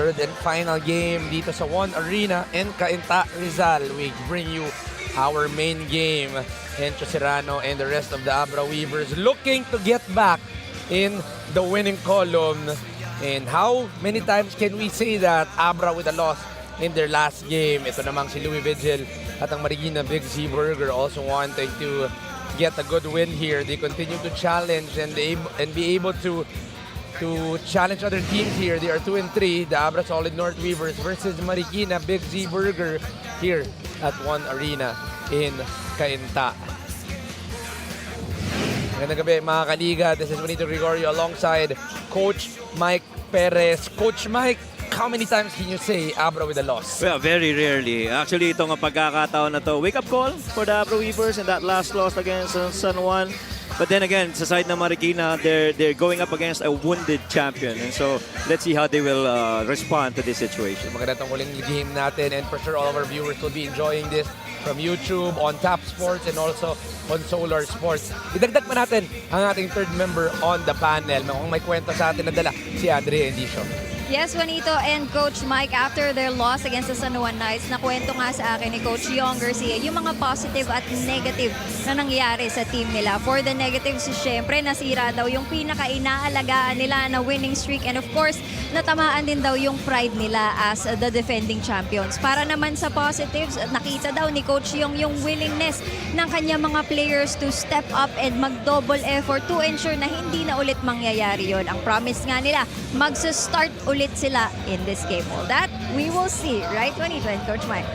third and final game dito sa One Arena in Cainta, Rizal. We bring you our main game. Hencho Serrano and the rest of the Abra Weavers looking to get back in the winning column. And how many times can we say that Abra with a loss in their last game? Ito namang si Louis Vigil at ang Marikina Big Z Burger also wanting to get a good win here. They continue to challenge and be able to challenge other teams here. They are 2-3. The Abra Solid North Weavers versus Marikina Big Z Burger here at One Arena in Cainta. Magandang gabi mga kaliga. This is Benito Gregorio alongside Coach Mike Perez. Coach Mike, how many times can you say Abra with a loss? Well, very rarely. Actually, itong pagkakataon na to, wake-up call for the Abra Weavers in that last loss against San Juan. But then again, sa side ng Marikina, they're going up against a wounded champion. And so, let's see how they will respond to this situation. Maganda tong huling game natin, and for sure all of our viewers will be enjoying this from YouTube, on Tap Sports, and also on Solar Sports. Idagdag pa natin ang ating third member on the panel. Mukhang may kwento sa atin na dala, si Andre Endicio. Yes, Juanito and Coach Mike, after their loss against the San Juan Knights, nakwento nga sa akin ni Coach Yong Garcia yung mga positive at negative na nangyari sa team nila. For the negatives, syempre, nasira daw yung pinaka-inaalagaan nila na winning streak, and of course, natamaan din daw yung pride nila as the defending champions. Para naman sa positives, nakita daw ni Coach Yong yung willingness ng kanya mga players to step up and mag-double effort to ensure na hindi na ulit mangyayari yon. Ang promise nga nila, magsa-start ulit sila in this game. All that we will see, right? 2020, Coach Mike.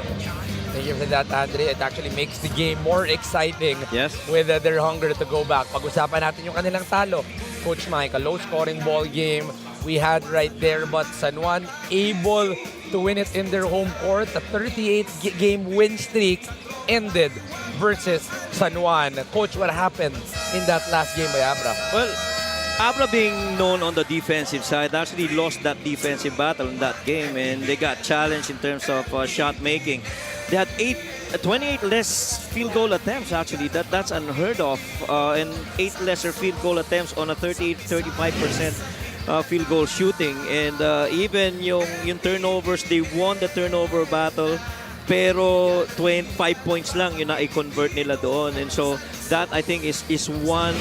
Thank you for that, Andre. It actually makes the game more exciting. Yes. With their hunger to go back. Pag-usapan natin yung kanilang talo. Coach Mike, a low-scoring ball game we had right there, but San Juan able to win it in their home court. A 38-game win streak ended versus San Juan. Coach, what happened in that last game by Abra? Well, Abra being known on the defensive side actually lost that defensive battle in that game, and they got challenged in terms of shot making. They had 28 less field goal attempts actually. That's unheard of, and 8 lesser field goal attempts on a 35% field goal shooting. And even yung turnovers, they won the turnover battle, pero 25 points lang yun na i-convert nila doon. And so that I think is one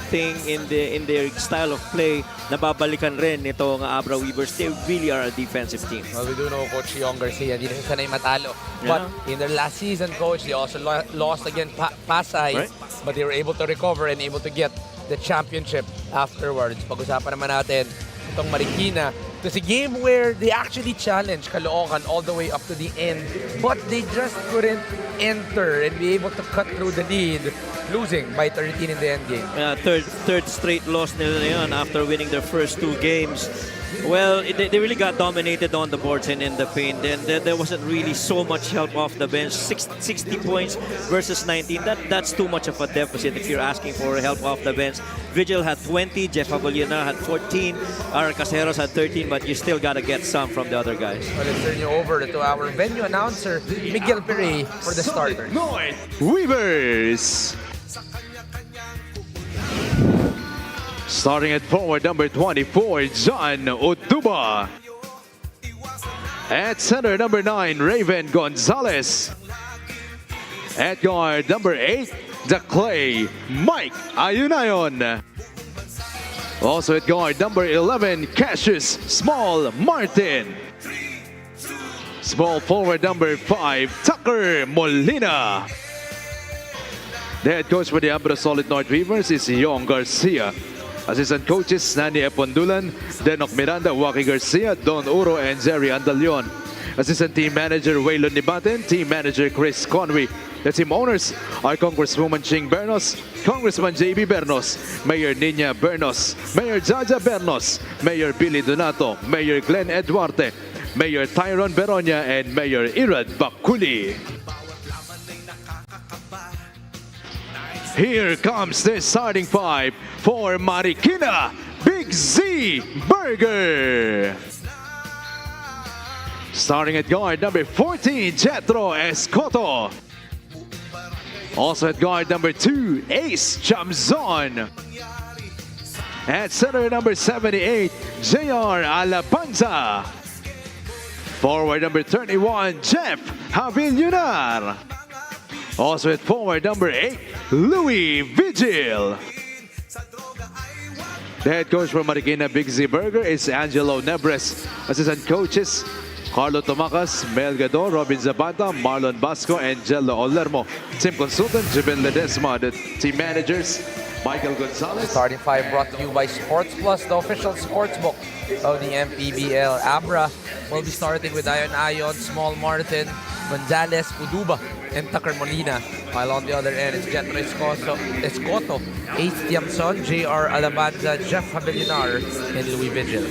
thing in their style of play na babalikan rin nito ng Abra Weavers. They really are a defensive team. Well, we do know Coach Yong Garcia, hindi na siya sanay matalo. Yeah. But in their last season, Coach, they also lost against Pasay. Right. But they were able to recover and able to get the championship afterwards. Pag-usapan naman natin itong Marikina. It was a game where they actually challenged Caloocan all the way up to the end, but they just couldn't enter and be able to cut through the lead, losing by 13 in the end game. Third straight loss nila na yun after winning their first 2 games. Well, they really got dominated on the boards and in the paint. And there wasn't really so much help off the bench. 60 points versus 19. That's too much of a deficit if you're asking for help off the bench. Vigil had 20, Jeff Aboliana had 14, our Caseros had 13, but you still gotta get some from the other guys. Well, let's turn you over to our venue announcer, Miguel Pere, for the starters. North Weavers. Starting at forward, number 24, John Otuba. At center, number 9, Raven Gonzalez. At guard, number 8, the Clay, Mike Ayunayon. Also at guard, number 11, Cassius Small Martin. Small forward, number 5, Tucker Molina. The head coach for the Abra Solid North Weavers is Yong Garcia. Assistant coaches, Nani Epondulan, Denok Miranda, Waki Garcia, Don Uro, and Zeri Andalion. Assistant team manager, Waylon Nibaten. Team manager, Chris Conway. The team owners are Congresswoman Ching Bernos, Congressman JB Bernos, Mayor Nina Bernos, Mayor Jaja Bernos, Mayor Billy Donato, Mayor Glenn Eduarte, Mayor Tyron Beronia, and Mayor Irad Bakuli. Here comes the starting 5 for Marikina Big Z Burger. Starting at guard, number 14, Jetro Escoto. Also at guard, number 2, Ace Chamzon. At center, number 78, JR Alapanza. Forward number 31, Jeff Javillunar. Also at forward number 8, Louis Vigil. The head coach for Marikina Big Z Burger is Angelo Nebres. Assistant coaches, Carlo Tomacas, Mel Gador, Robin Zabata, Marlon Basco, and Jello Olermo. Team consultant, Jibin Ledesma. The team managers, Michael Gonzalez. Starting five brought to you by Sports Plus, the official sportsbook of the MPBL. Abra will be starting with Ayon, Small Martin, Gonzalez, Puduba, and Tucker Molina. While on the other end, it's Jetro Escoto, Ace Tiamson, JR Alabanza, Jeff Javillunar, and Louis Vigil.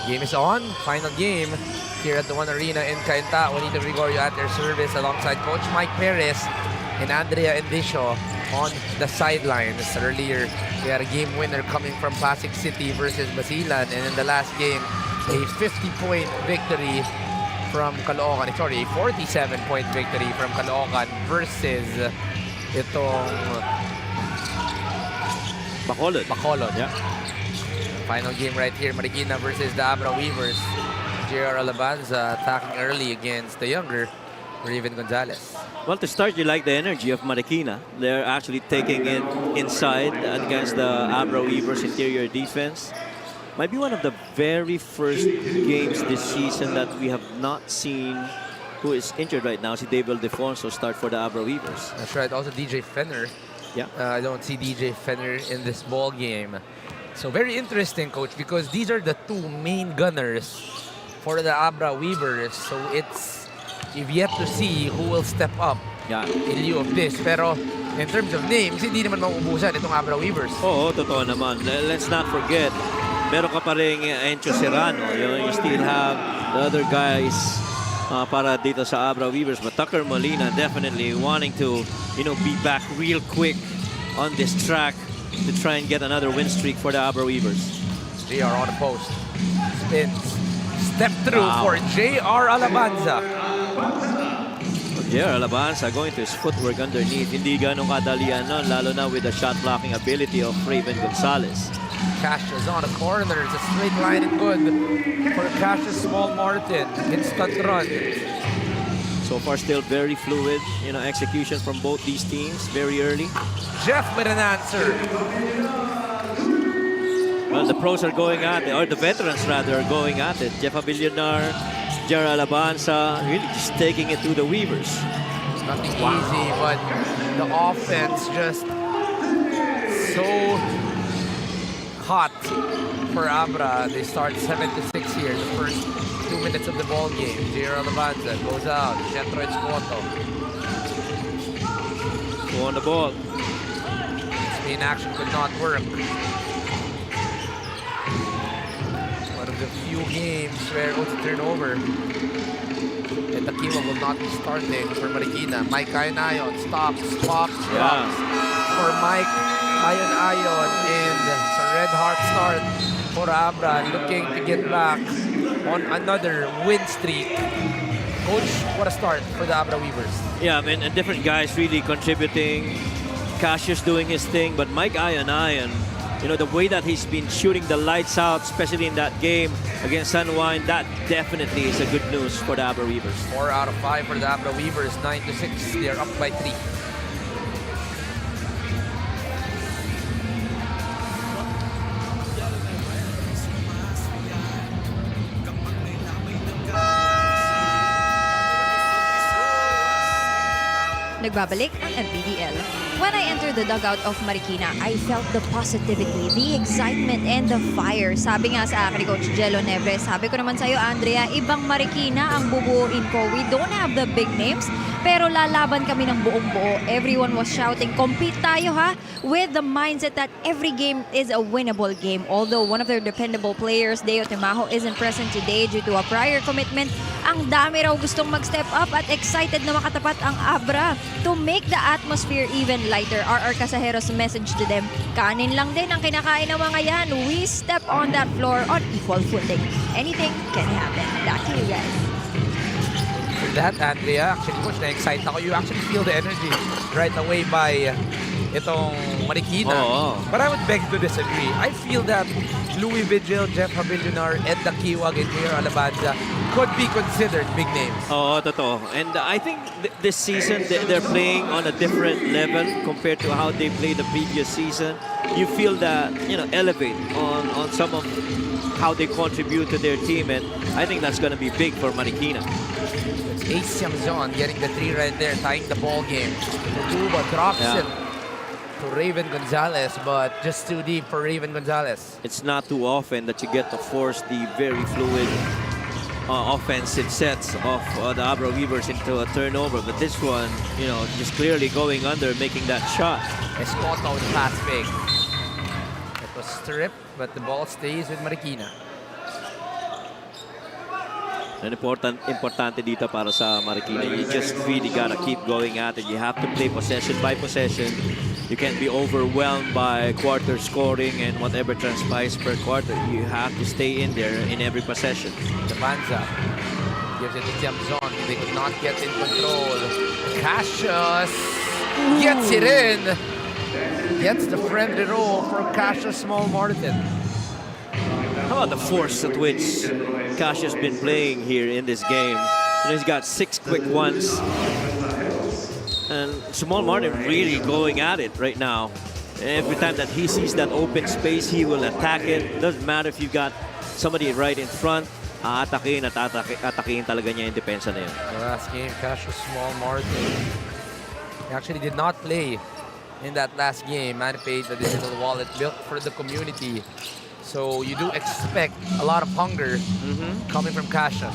Game is on. Final game here at the One Arena in Cainta. Juanito Gregorio at their service alongside Coach Mike Perez and Andrea Endicio on the sidelines. Earlier, we had a game winner coming from Pasig City versus Basilan. And in the last game, a 50-point victory from Caloocan. Sorry, a 47-point victory from Caloocan versus itong Bacolod. Yeah. Final game right here, Marikina versus the Abra Weavers. JR Alabanza attacking early against the younger Raven Gonzalez. Well, to start, you like the energy of Marikina. They're actually taking it inside against the Abra Weavers' interior defense. Might be one of the very first games this season that we have not seen who is injured right now. Si David Defonso start for the Abra Weavers. That's right. Also DJ Fenner. Yeah. I don't see DJ Fenner in this ball game. So very interesting, Coach, because these are the two main gunners for the Abra Weavers. So you've yet to see who will step up in lieu of this. Pero in terms of names, hindi naman mauubusan itong Abra Weavers. Oo, totoo naman. Let's not forget, meron ka pa rin Encho Serrano. You still have the other guys para dito sa Abra Weavers. But Tucker Molina definitely wanting to, be back real quick on this track to try and get another win streak for the Abra Weavers. JR on the post. Spins. Step through for JR Alabanza. JR Alabanza going to his footwork underneath. Hindi ganong kadalian nun, lalo na with the shot blocking ability of Raven Gonzalez. Cassius on the corner. It's a straight line and good for Cassius Small Martin. Instant run. So far, still very fluid, execution from both these teams very early. Jeff with an answer. Well, the pros are going at it, or the veterans rather are going at it. Jeff Javillunar, Jera Alabanza, really just taking it to the Weavers. Nothing easy, but the offense just so hot for Abra. They start 7-6 here, the first 2 minutes of the ball game. Jera Alabanza goes out. Jetro Escoto. Go on the ball. Spin action could not work. One of the few games where it's a turnover. And Takima will not be starting for Marikina. Mike Ayon stops for Mike Ayon, and it's a red heart start for Abra, looking to get back on another win streak. Coach, what a start for the Abra Weavers. Yeah, and different guys really contributing. Cassius doing his thing, but Mike Ayon, the way that he's been shooting the lights out, especially in that game against San Juan, that definitely is a good news for the Abra Weavers. 4 out of 5 for the Abra Weavers, 9-6. They are up by 3. Nagbabalik ang MPBL. When I entered the dugout of Marikina, I felt the positivity, the excitement, and the fire. Sabi nga sa akin ni Coach Jello Nebres, sabi ko naman sa'yo, Andrea, ibang Marikina ang bubuuin ko. We don't have the big names, pero lalaban kami ng buong buo. Everyone was shouting, compete tayo ha, with the mindset that every game is a winnable game. Although one of their dependable players, Deo Timajo, isn't present today due to a prior commitment, ang dami raw gustong mag-step up at excited na makatapat ang Abra to make the atmosphere even lighter. RR Casajeros message to them, kanin lang din ang kinakain ng mga yan. We step on that floor on equal footing. Anything can happen. Back to you guys. that, Andrea. Actually, coach, na-excite ako. You actually feel the energy right away by itong Marikina. But I would beg to disagree. I feel that Louis Vigil, Jeff Habilionar, Ed Dakiwag, and Mayor Alabanza could be considered big names. Oo, totoo. And I think this season, they're playing on a different level compared to how they played the previous season. You feel that, you know, elevate on some of how they contribute to their team, and I think that's going to be big for Marikina. It's Ace Siamzon getting the 3 right there, tying the ball game. Tutuba drops it to Raven Gonzalez, but just too deep for Raven Gonzalez. It's not too often that you get to force the very fluid offensive sets of the Abra Weavers into a turnover, but this one, you know, just clearly going under, making that shot. Escoto with pass fake. It was stripped, but the ball stays with Marikina. And importante dito para sa Marikina. You just really gotta keep going at it. You have to play possession by possession. You can't be overwhelmed by quarter scoring and whatever transpires per quarter. You have to stay in there in every possession. Alabanza gives it to Siamzon. They could not get in control. Cassius gets it in. Gets the friendly roll for Cassius Small Martin. How about the force at which Cassius has been playing here in this game? You know, he's got 6 quick ones. And Small Martin really going at it right now. Every time that he sees that open space, he will attack it. Doesn't matter if you've got somebody right in front. Atakin talaga niya yung depensa na yun. The last game, Cassius Small Martin. He actually did not play in that last game. Man paid the digital wallet built for the community. So you do expect a lot of hunger coming from Cassius.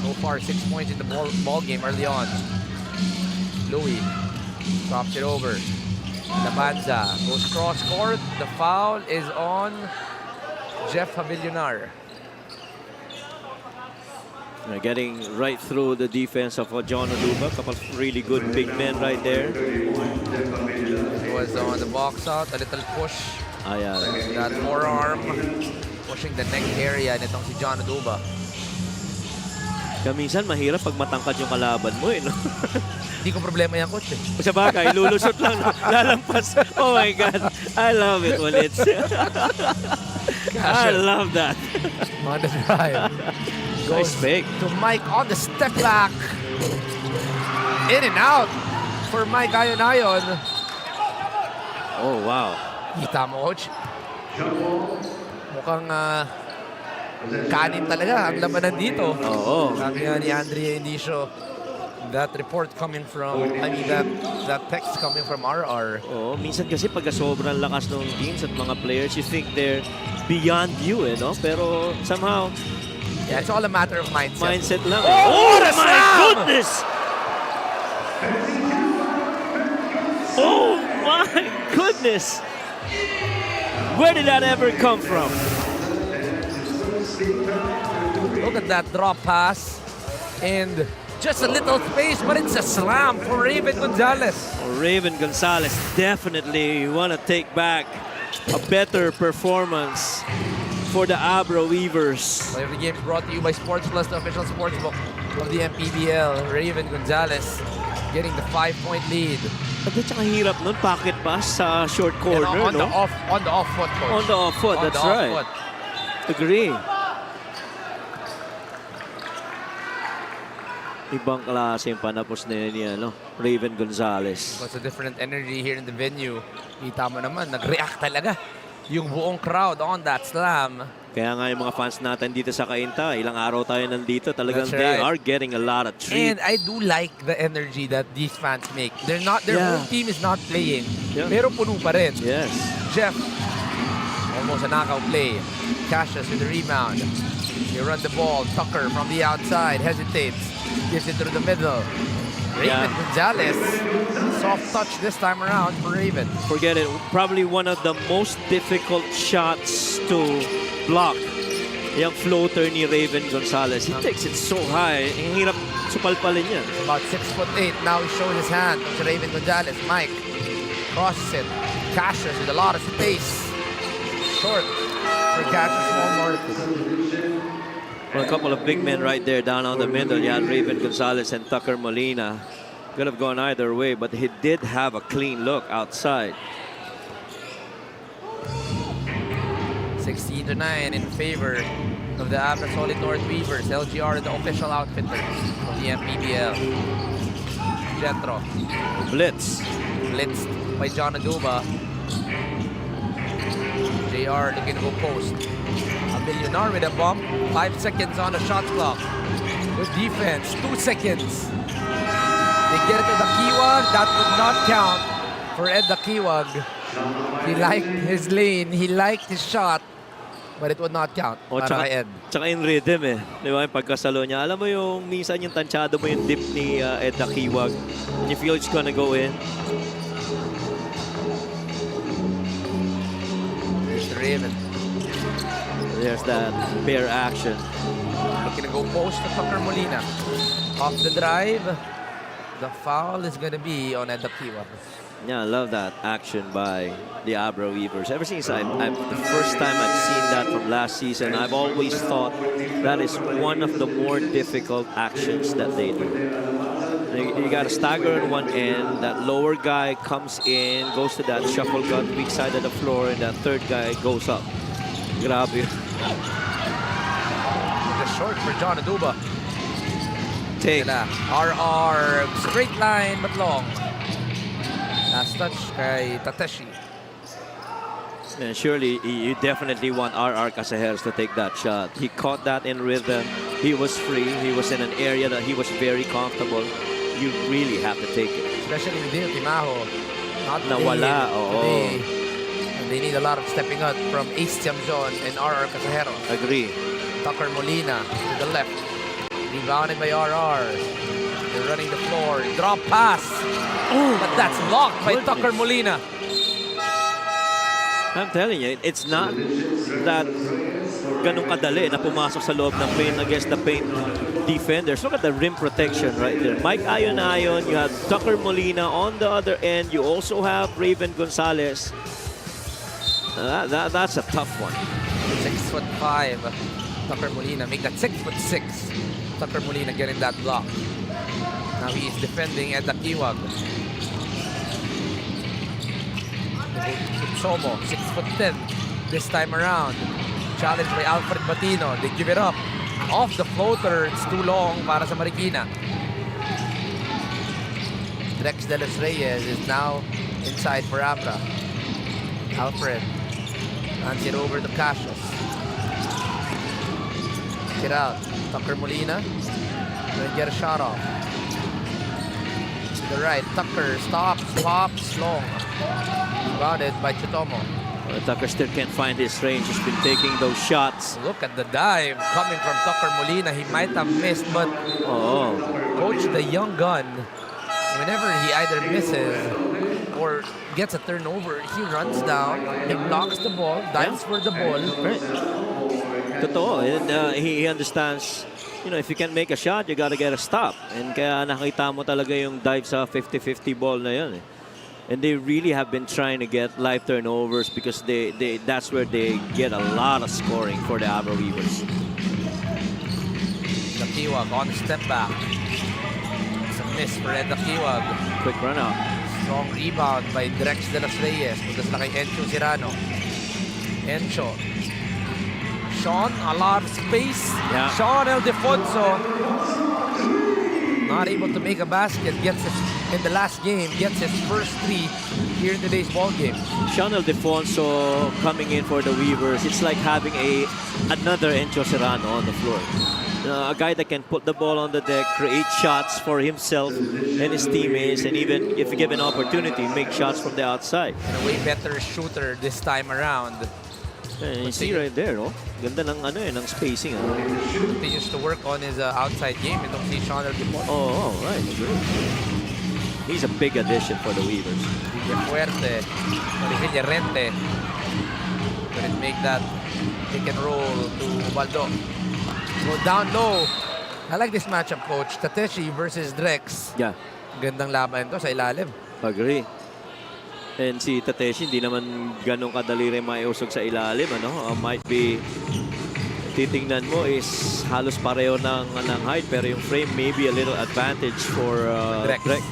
So far, 6 points in the ball game early on. Louis drops it over. Alabanza goes cross court. The foul is on Jeff Habilionar. Getting right through the defense of John Oduba. Couple of really good big men right there. It was on the box out, a little push. That forearm pushing the neck area nitong si John Oduba. Minsan mahirap pag matangkad yung kalaban mo eh, no? Hindi ko problema yan, coach eh. Sa bagay, lulusot lang, lalampas. Oh my God, I love it when it's... I love that. On the drive. Nice fake. To Mike on the step back. In and out for Mike Ayon. Oh, wow. Kita mo, coach. Mukhang kanin talaga ang labanan dito. Oo. Sabi nga ni Andrea Inicio, that report coming from, that text coming from RR. Oo, minsan kasi pagka sobrang lakas ng teams at mga players, you think they're beyond you, eh, no? Pero somehow, yeah, it's all a matter of mindset. Mindset lang. Oh, what a my slam! goodness! Oh my goodness! Where did that ever come from? Look at that drop pass. And just a little space, but it's a slam for Raven Gonzalez. Raven Gonzalez definitely want to take back a better performance for the Abra Weavers. Well, every game is brought to you by Sports Plus, the official sportsbook of the MPBL. Raven Gonzalez getting the 5-point lead. At saka hirap nun, pocket pass sa short corner, on no? On the off foot, coach. On the off foot, that's right. Foot. Agree. Ibang klase yung panapos na yun, no? Raven Gonzalez. It's a different energy here in the venue. Kita mo naman, nag-react talaga yung buong crowd on that slam. Kaya nga yung mga fans natin dito sa Cainta, ilang araw tayo nandito, talagang That's they right. are getting a lot of treats. And I do like the energy that these fans make. They're not, their whole team is not playing, pero puno pa rin. Yes. Jeff, almost a knockout play. Cassius with the rebound. They run the ball. Tucker from the outside hesitates. Gives it through the middle. Raven Gonzalez. Soft touch this time around for Raven. Forget it. Probably one of the most difficult shots to block. Yung floater ni Raven Gonzalez. He takes it so high. Ang hirap supalpalin yan. About 6'8". Now he shows his hand to Raven Gonzalez. Mike crosses it. Cassius with a lot of space. Short for Cassius Small Martin. Well, a couple of big men right there down on the middle. You had Raven Gonzalez and Tucker Molina. Could have gone either way, but he did have a clean look outside. 16-9 in favor of the Abra Solid North Weavers. LGR, the official outfitters of the MPBL. Jetro. Blitz. Blitzed by John Aduba. JR looking to go post. A Millionaire with a bump. 5 seconds on the shot clock. Good defense. 2 seconds. They get it to the Kiwag. That would not count for Ed the Kiwag. He liked his lane. He liked his shot. But it would not count para kay Ed. Tsaka in rhythm eh. Di ba? Yung pagkasalo niya. Alam mo yung minsan yung tansyado mo yung dip ni Ed the Kiwag. And you feel it's gonna go in. Here's the Raven. There's that pair action. Looking to go post to Tucker Molina. Off the drive. The foul is going to be on Ed the Kiwag. Yeah, I love that action by the Abra Weavers. Ever since the first time I've seen that from last season, I've always thought that is one of the more difficult actions that they do. You got to stagger on one end, that lower guy comes in, goes to that shuffle cut, weak side of the floor, and that third guy goes up. Grabe. Just short for John Aduba. Take. RR, straight line but long. Last touch kay Tateshi. And surely you definitely want RR Casajeros to take that shot. He caught that in rhythm. He was free. He was in an area that he was very comfortable. You really have to take it. Especially with Dino Timaho. Not Nawala, today. And they need a lot of stepping out from Ace Tiamzon and RR Casajeros. Agree. Tucker Molina to the left. Rebounded by RR. They're running the floor. Drop pass. But that's blocked by Tucker Molina. I'm telling you, it's not that ganun kadali na pumasok sa loob ng paint against the paint defenders. Look at the rim protection right there. Mike Ayon, you have Tucker Molina on the other end. You also have Raven Gonzalez. That's a tough one. 6'5". Tucker Molina make that 6'6". Tucker Molina getting that block. Now he is defending at the Kiwag. Somo, 6'10". This time around. Challenged by Alfred Batino. They give it up. Off the floater. It's too long para sa Marikina. Drex de los Reyes is now inside for Abra. Alfred hands it over to Cassius. Get out. Tucker Molina. Gonna get a shot off. To the right. Tucker stops, pops, long. Rebounded by Chitomo. Well, Tucker still can't find his range. He's been taking those shots. Look at the dive coming from Tucker Molina. He might have missed, but Coach, the young gun, whenever he either misses or gets a turnover, he runs down, he blocks the ball, dives for the ball. Right. Totoo. And, he understands, you know, if you can make a shot, you gotta get a stop. And kaya nakita mo talaga yung dive sa 50-50 ball na yun. And they really have been trying to get live turnovers because that's where they get a lot of scoring for the Abra Weavers. The Kiwag on the step back. It's a miss for Ed the Kiwag. Quick run out. Strong rebound by Drex de los Reyes. Puntas na kay Encho Cirano. Encho. Sean, a lot of space. Yeah. Sean Ildefonso. Not able to make a basket. Gets his, in the last game, gets his first three here in today's ball game. Sean Ildefonso coming in for the Weavers. It's like having another Encho Serrano on the floor. A guy that can put the ball on the deck, create shots for himself and his teammates, and even if given opportunity, make shots from the outside. And a way better shooter this time around. And you see right there, no? Ganda ng ng spacing. Continues to work on his outside game. Itong si Sean Ildefonso. Oh, right. Great. He's a big addition for the Weavers. Fuerte. Rente. Couldn't make that pick and roll to Ubaldo. Go down low. I like this matchup, Coach. Tateshi versus Drex. Yeah. Gandang laban to sa ilalim. Agree. And si Tateshi, hindi naman ganun kadali rin maiusog sa ilalim. Might be titingnan mo is halos pareho ng height, pero yung frame may be a little advantage for Drex. Drex.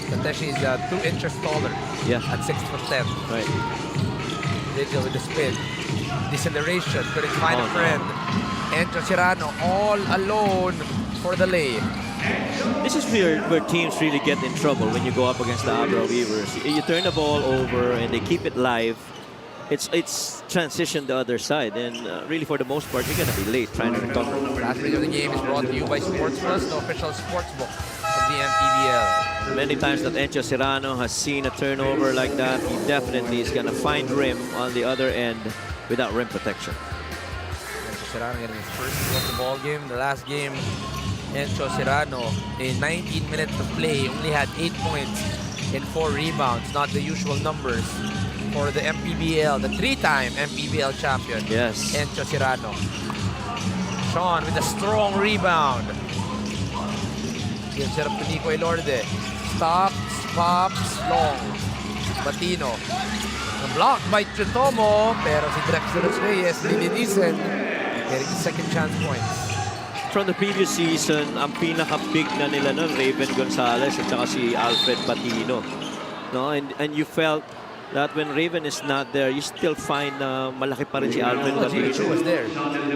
Tateshi is 2 inches taller Yeah. at 6'10". Right. Vigil with the spin. Deceleration, couldn't find Oh, a no. friend. Encho Serrano all alone for the lay. This is where teams really get in trouble when you go up against the Abra Weavers. You turn the ball over and they keep it live. It's transition the other side, and really for the most part, you're gonna be late trying to recover. Last video of the game is brought to you by Sports Plus, the official sports book of the MPBL. Many times that Encho Serrano has seen a turnover like that, he definitely is gonna find rim on the other end without rim protection. Encho Serrano getting his first goal of the ball game. The last game, Encho Serrano, in 19 minutes of play, only had 8 points and 4 rebounds, not the usual numbers for the MPBL, the 3-time MPBL champion. Yes. Encho Serrano. Sean with a strong rebound. Gives it up to Nico Elorde. Stops, pops, long. Batino. Blocked by Chutomo, pero si Drex de los Reyes lilinisin. Getting the second chance points. From the previous season, ang pinaka-big na nila nun, Raven Gonzalez at saka si Alfred Batino. No? And you felt that when Raven is not there, you still find malaki pa rin si Alfred Batino. Gio was there.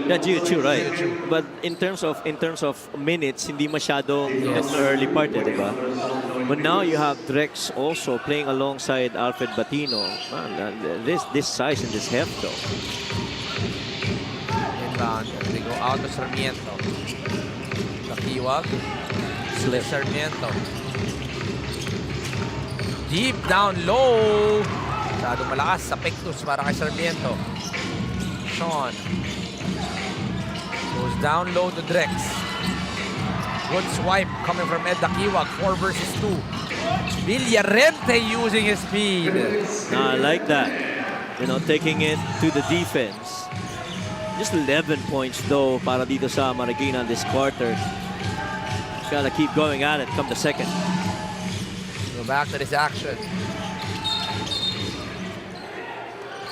Yeah, Gio, right? But in terms of minutes, hindi masyado in the early part, di ba? But now you have Drex also playing alongside Alfred Batino. Man, this size and this heft, though. Inbound. They go out to Sarmiento. Takiwag. Slip Sarmiento. Deep down low. Masyadong malakas sa Pectus para kay Sarmiento. Sean. Goes down low to Drex. Good swipe coming from Ed Takiwag. 4 versus 2. Villarente using his speed. I like that. You know, taking it to the defense. Just 11 points though para dito sa Marikina this quarter. Gotta keep going at it come the second. Go back to this action.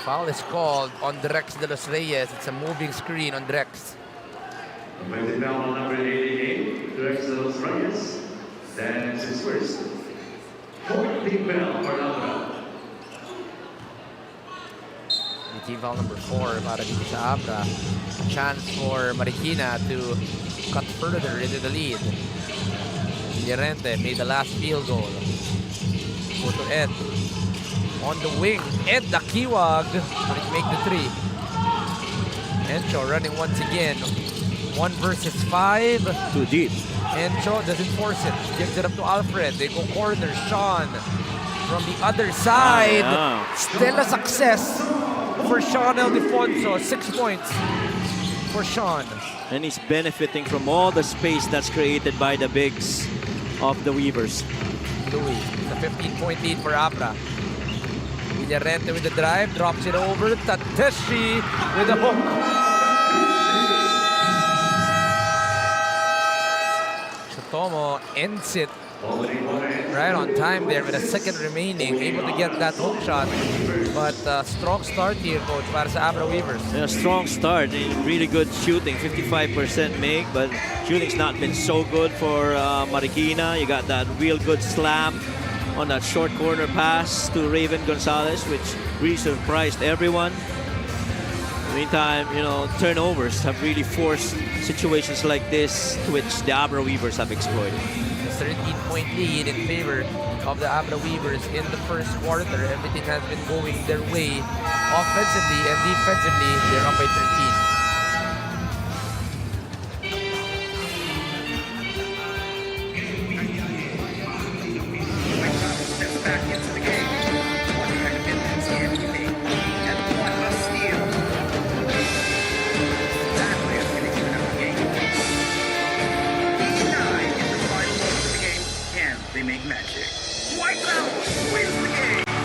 Foul is called on Drex de los Reyes. It's a moving screen on Drex. Offensive foul on number 88, Drex de los Reyes. That's his first. Fourth team foul for Abra. Team foul number 4 para dito sa Abra. A chance for Marikina to cut further into the lead. Villarente made the last field goal. Go to Ed. On the wing, Ed Takiwag will make the 3. Encho running once again. 1 versus 5. Too deep. Encho doesn't force it. Gives it up to Alfred. They go corner. Sean from the other side. Still a success for Sean Ildefonso. 6 points for Sean. And he's benefiting from all the space that's created by the bigs of the Weavers. Louis, the 15-point lead for Abra. Villarente with the drive, drops it over. Tateshi with the hook. Chutomo ends it right on time there with a second remaining. Able to get that hook shot. But strong start here, coach, para sa Abra Weavers. A strong start and really good shooting. 55% make, but shooting's not been so good for Marikina. You got that real good slam on that short corner pass to Raven Gonzalez, which really surprised everyone. Meantime, you know, turnovers have really forced situations like this, which the Abra Weavers have exploited. A 13-point lead in favor of the Abra Weavers in the first quarter. Everything has been going their way offensively and defensively. They're up by 13.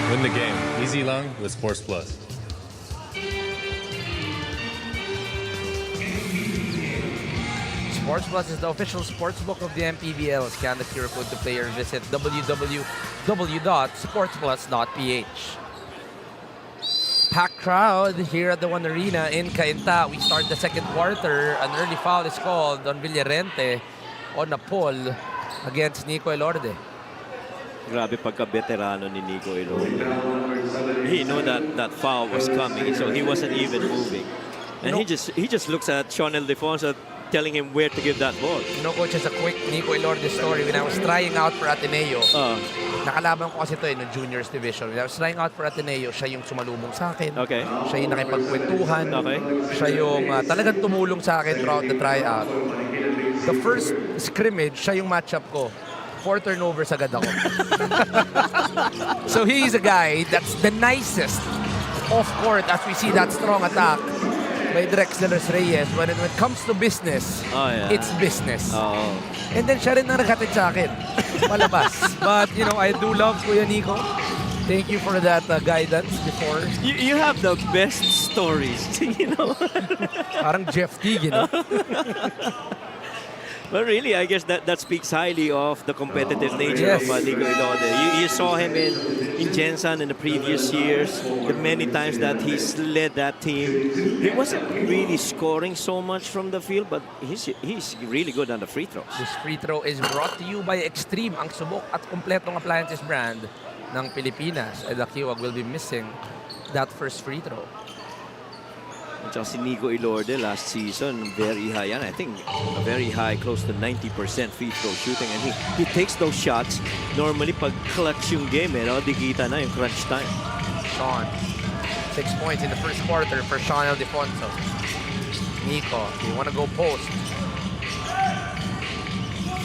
Win the game. Easy long with Sports Plus. Sports Plus is the official sports book of the MPBL. Scan the QR code to play or visit www.sportsplus.ph. Packed crowd here at the One Arena in Cainta. We start the second quarter. An early foul is called on Villarente on a pull against Nico Elorde. Grabe pagka-veterano ni Nico Elorde. He knew that foul was coming, so he wasn't even moving. And he just looks at Sean Ildefonso telling him where to give that ball. You know, coach, as a quick Nico Elorde story, when I was trying out for Ateneo, nakalaban ko kasi ito no juniors division. When I was trying out for Ateneo, siya yung sumalubong sa akin. Okay. Siya yung nakipagkwentuhan. Okay. Siya yung talagang tumulong sa akin throughout the tryout. The first scrimmage, siya yung matchup ko. 4 turnovers agad ako. So he's a guy that's the nicest off court as we see that strong attack by Drexler Reyes. When it comes to business, it's business. And then siya rin ang naghatid sa akin. Malabas. But, you know, I do love Kuya Nico. Thank you for that guidance before. You have the best stories, you know. Parang Jeff Teague, you know. But really, I guess that speaks highly of the competitive nature of Nico Elorde. You saw him in Jensen in the previous years, the many times that he's led that team. He wasn't really scoring so much from the field, but he's really good on the free throws. This free throw is brought to you by Extreme, ang subok at kompletong appliances brand ng Pilipinas. And the Kiwag will be missing that first free throw. At saka si Nico Elorde last season, very high yan. I think very high, close to 90% free throw shooting. And he takes those shots. Normally, pag clutch yung game, di kita na yung crunch time. Sean, 6 points in the first quarter for Sean Ildefonso. Nico, they want to go post.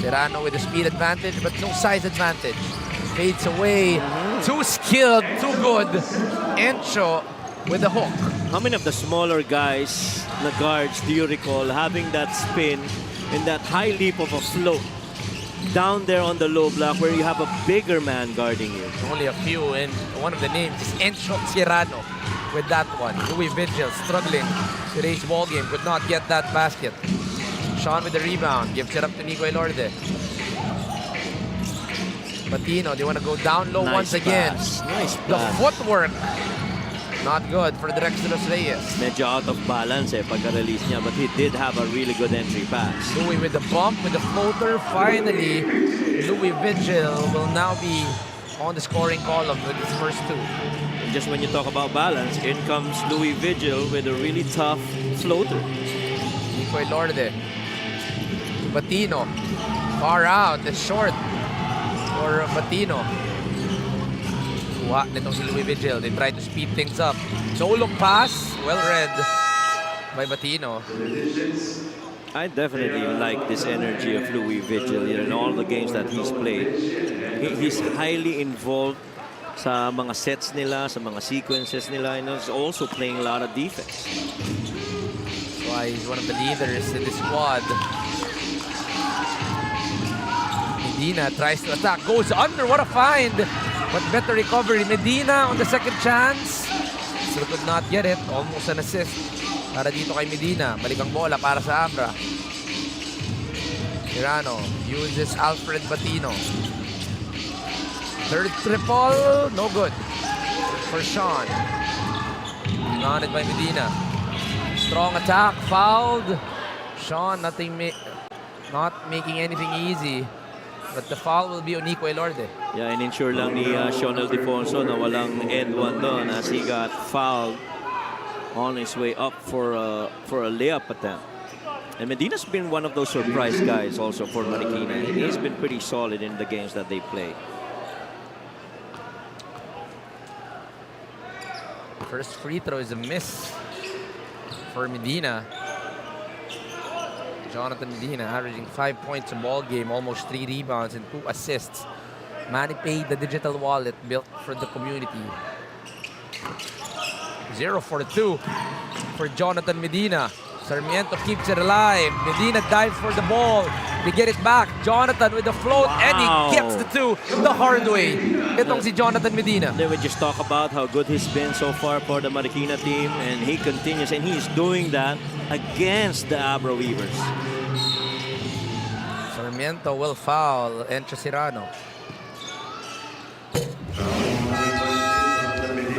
Serrano with the speed advantage, but no size advantage. Fades away. Too skilled, too good. Encho with the hook. How many of the smaller guys, the guards, do you recall having that spin and that high leap of a float down there on the low block where you have a bigger man guarding you? Only a few, and one of the names is Encho Serrano with that one. Louis Vigil struggling today's ball game, could not get that basket. Sean with the rebound, gives it up to Nico Elorde. Patino, they want to go down low once again. Nice The pass. footwork, not good for Drexler Reyes. Medyo out of balance pagka-release niya, but he did have a really good entry pass. Louis with the bump, with the floater. Finally, Louis Vigil will now be on the scoring column with his first 2. And just when you talk about balance, in comes Louis Vigil with a really tough floater. Nico Elorde. Patino. Far out. It's short for Patino. Kuha nitong si Louis Vigil. They try to speed things up. No-look pass. Well read by Patino. I definitely like this energy of Louis Vigil in all the games that he's played. He's highly involved sa mga sets nila, sa mga sequences nila, and he's also playing a lot of defense. That's why he's one of the leaders in this squad. Medina tries to attack. Goes under. What a find. But better recovery. Medina on the second chance. Still could not get it. Almost an assist para dito kay Medina. Balik ang bola para sa Abra. Tirano uses Alfred Patino. Third triple. No good for Sean. Rebounded by Medina. Strong attack. Fouled. Sean not making anything easy. But the foul will be on Nico Elorde. Yeah, and ensure lang ni Sean Ildefonso na walang end one doon as he got fouled on his way up for a layup attempt. And Medina's been one of those surprise guys also for Marikina. He's been pretty solid in the games that they play. First free throw is a miss for Medina. Jonathan Medina averaging 5 points a ball game, almost 3 rebounds and 2 assists. Manny paid the digital wallet built for the community. 0 for 2 for Jonathan Medina. Sarmiento keeps it alive. Medina dives for the ball. They get it back. Jonathan with the float, and he gets the 2 the hard way. Itong si Jonathan Medina. Then we just talk about how good he's been so far for the Marikina team, and he continues, and he's doing that against the Abra Weavers. Sarmiento will foul Encho Serrano.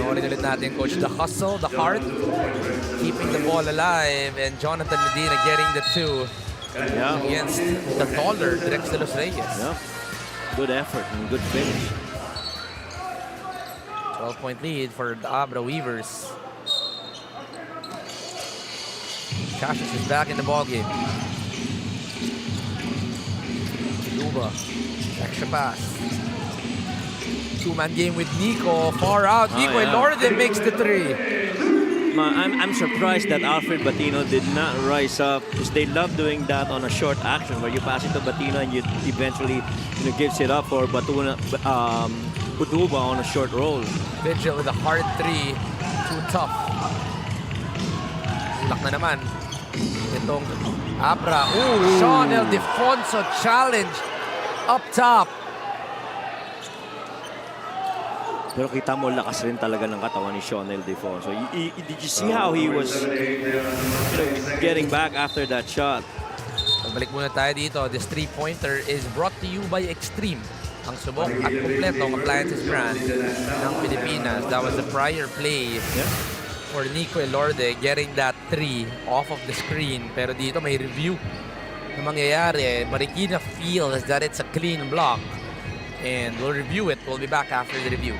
No Panoorin ulit natin, Coach. The hustle, the heart, keeping the ball alive, and Jonathan Medina getting the 2 against the taller Drex de los Reyes. Yeah. Good effort and good finish. 12-point lead for the Abra Weavers. Cassius is back in the ballgame. Duba, extra pass. Two-man game with Nico, far out. Nico Elorde makes the 3. I'm surprised that Alfred Batino did not rise up, because they love doing that on a short action where you pass it to Batino and you eventually gives it up for Buduba on a short roll. Vigil with a hard 3. Too tough. Lock na naman. Itong Abra. Ooh, Sean Ildefonso challenge up top. Pero kita mo, lakas rin talaga ng katawan ni Sean Ildefonso. Did you see how he was getting back after that shot? Balik muna tayo dito. This 3-pointer is brought to you by Extreme, ang subok at kompletong appliances brand ng Pilipinas. That was the prior play for Nico Elorde, getting that 3 off of the screen. Pero dito may review na mangyayari. Marikina feels that it's a clean block, and we'll review it. We'll be back after the review.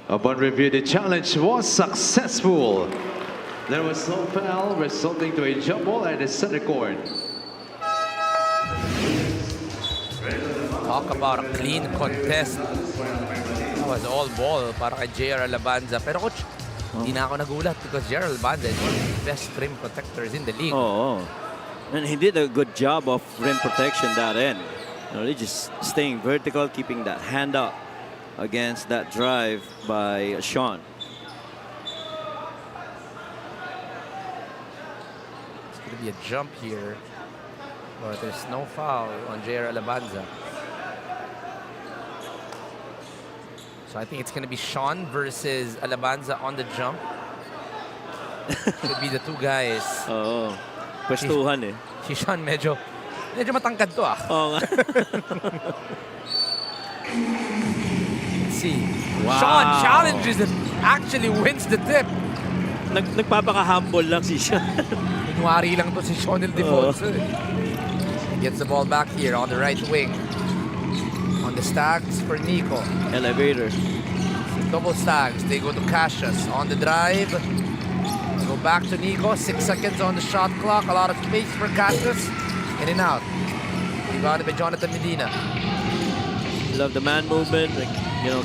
Upon review, the challenge was successful. There was no foul, resulting to a jump ball at the center court. Talk about a clean contest. That was all ball para kay JR Alabanza. Pero coach, hindi na ako nagulat because JR Alabanza is one of the best rim protectors in the league. And he did a good job of rim protection that end. Just staying vertical, keeping that hand up against that drive by Sean. It's going to be a jump here, but there's no foul on JR Alabanza. So I think it's going to be Sean versus Alabanza on the jump. Could be the two guys. Pwestuhan eh. Si Sean medyo matangkad to ah. Oo nga. See. Wow. Sean challenges it, actually wins the tip. Nagpapaka-humble lang si Sean. Kunwari lang to si Sean Ildefonso. He gets the ball back here on the right wing. On the stacks for Nico. Elevator. Double stacks. They go to Cassius on the drive. Go back to Nico. 6 seconds on the shot clock. A lot of space for Cassius. In and out. Rebounded by Jonathan Medina. Love the man movement.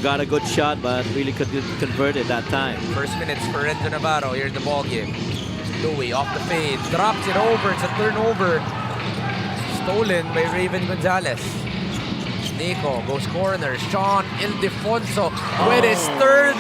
Got a good shot, but really couldn't convert it that time. First minutes for Renzo Navarro. Here's the ball game. Louis off the fade. Drops it over. It's a turnover. Stolen by Raven Gonzalez. Nico goes corner. Sean Ildefonso with his third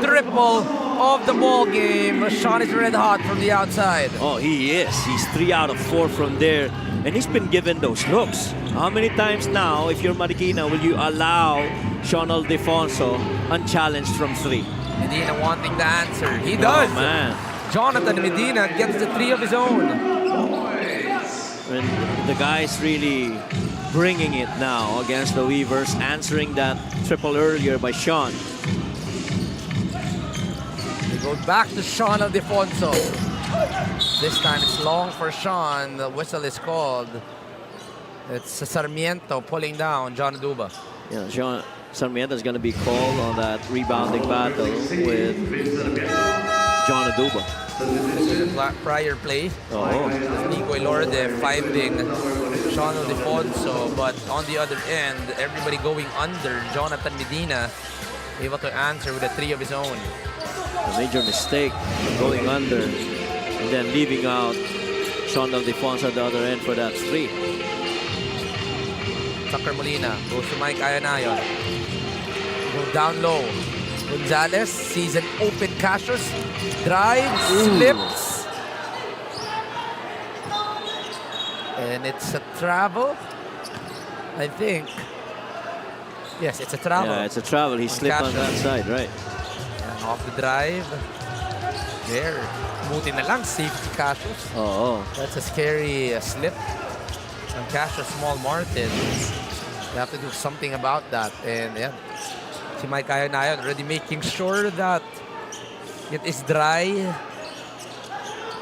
triple of the ball game. Sean is red hot from the outside. Oh, he is. He's 3 out of 4 from there. And he's been given those looks. How many times now, if you're Marikina, will you allow Sean Ildefonso unchallenged from 3? Medina wanting the answer. He does. Oh, man. Jonathan Medina gets the 3 of his own. And the guy's really bringing it now against the Weavers, answering that triple earlier by Sean. They go back to Sean Ildefonso. This time it's long for Sean. The whistle is called. It's Sarmiento pulling down John Duba. Yeah, Sean Sarmiento is going to be called on that rebounding battle with John Aduba. This was a prior play. Oh. Nico Elorde finding Sean Ildefonso, but on the other end, everybody going under. Jonathan Medina able to answer with a 3 of his own. A major mistake going under and then leaving out Sean Ildefonso at the other end for that 3. Tucker Molina goes to Mike Ayanayon. Go down low. Gonzalez sees an open Cassius. Drives, slips. And it's a travel, I think. Yes, it's a travel. Yeah, it's a travel. He slipped on that Cassius. side, right? And off the drive. There. Buti na lang, safety Cassius. Oh. That's a scary slip. And Cassius Small Martin. You have to do something about that. And yeah, si Mike Ayanayon already making sure that it is dry.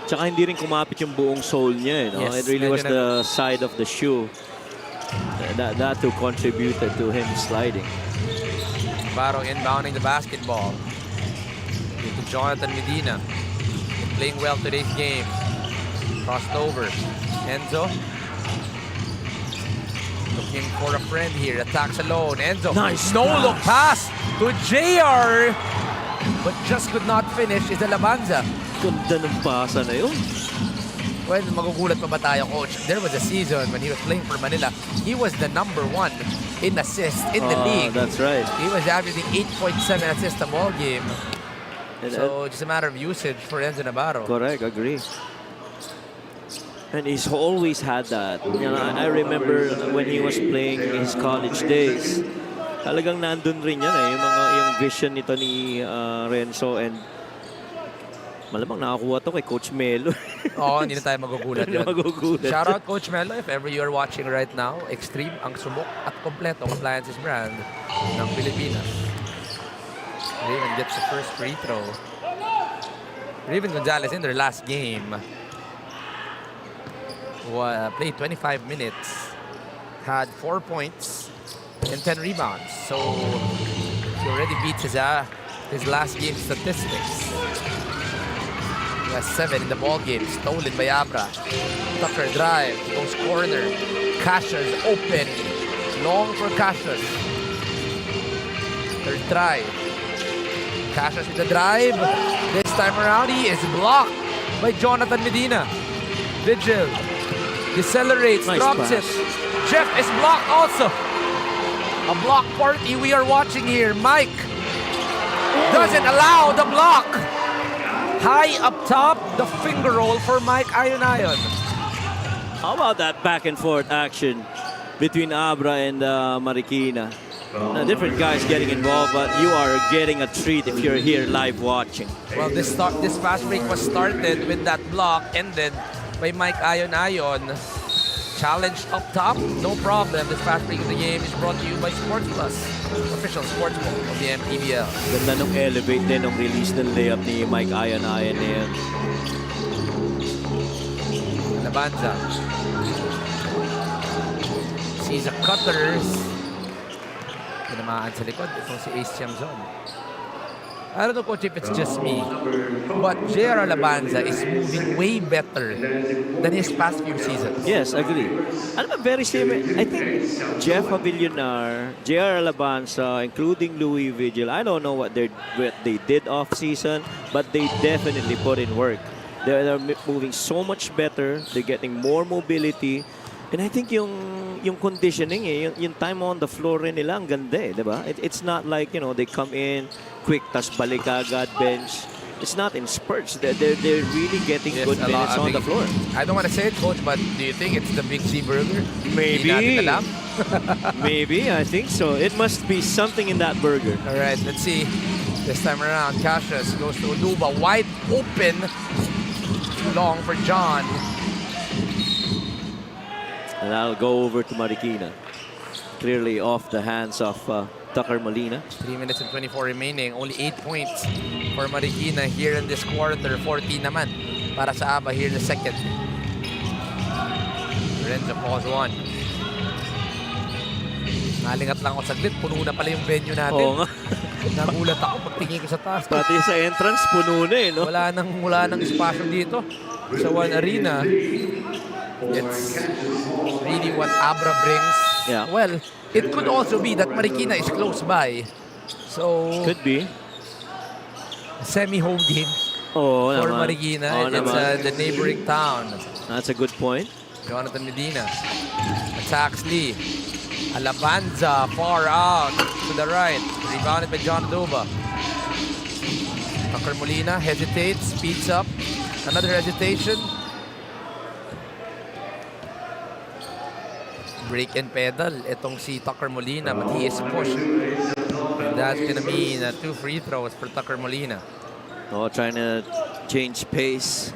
Tsaka hindi rin kumapit yung buong sole niya. Yes, It really was medyo the side of the shoe that too contributed to him sliding. Barrow inbounding the basketball. To Jonathan Medina. Playing well today's game. Crossed over. Enzo. Looking for a friend here. Attacks alone. Enzo. Nice No-look pass. pass to JR. But just could not finish is Alabanza. Ganda ng pasa na yun. Well, magugulat pa ba tayo, Coach? There was a season when he was playing for Manila. He was the #1 in assists in the league. That's right. He was averaging 8.7 assists a ball game. And, So just a matter of usage for Enzo Navarro. correct, agree. And he's always had that. You know, I remember when he was playing in his college days, talagang nandun rin yan yung vision nito ni Renzo, and malamang nakakuha to kay Coach Melo. Oo, hindi na tayo magugulat Hindi yun. magugulat. Shout out Coach Melo if ever you are watching right now. Extreme ang subok at kompletong appliances brand ng Pilipinas. Raven gets the first free throw. Raven Gonzalez in their last game played 25 minutes, had 4 points and 10 rebounds. So he already beats his last game statistics. He has 7 in the ball game, stolen by Abra. Tucker drive, goes corner. Cassius open, long for Cassius. Third try. Cassius with the drive. This time around, he is blocked by Jonathan Medina. Vigil decelerates, Nice drops pass. it. Jeff is blocked also. A block party we are watching here. Mike doesn't allow the block. High up top, the finger roll for Mike Ayanayon. How about that back and forth action between Abra and Marikina? Now, different guys getting involved, but you are getting a treat if you're here live watching. Well, this fast break was started with that block, ended by Mike Ayanayon. Challenged up top, no problem. This fast break of the game is brought to you by Sports Plus, official sports book of the MPBL. Ganda nung elevate din nung release ng layup ni Mike Ayanayon na yan. Alabanza sees a cutters. Tinamaan sa likod itong si Ace Tiamzon. I don't know, Coach, if it's just me, but J.R. Alabanza is moving way better than his past few seasons. Yes, agree. Ano ba, very similar. I think Jeff Avillonar, J.R. Alabanza, including Louis Vigil, I don't know what they did off-season, but they definitely put in work. They're moving so much better. They're getting more mobility. And I think yung conditioning, yung time on the floor rin nila, ang ganda di ba? It's not like, they come in, quick, tas balik agad, bench. It's not in spurts. They're really getting good minutes on the floor. I don't want to say it, Coach, but do you think it's the Big C burger? Maybe. Hindi natin alam. Maybe, I think so. It must be something in that burger. All right, let's see. This time around, Cassius goes to Oduba, wide open. Too long for John. And that'll go over to Marikina. Clearly off the hands of Tucker Molina. 3 minutes and 24 remaining. Only 8 points for Marikina here in this quarter. 14 naman para sa Abra here in the second. Lorenzo pause 1. Nalingat lang ako saglit. Puno na pala yung venue natin. Oo nga. Nagulat ako pagtingin ko sa taas. Pati sa entrance, puno na no? Wala nang espasyo dito sa One Arena. It's really what Abra brings. Yeah. Well, it could also be that Marikina is close by. So, Could be. semi-home game Oh, for naman. Marikina. Oh, It's naman. the neighboring town. That's a good point. Jonathan Medina attacks Lee. Alabanza far out to the right. Rebounded by John Duba. Tucker Molina hesitates, speeds up. Another hesitation. Break and pedal. Itong si Tucker Molina, but he is pushed. And that's gonna mean 2 free throws for Tucker Molina. Oh, trying to change pace.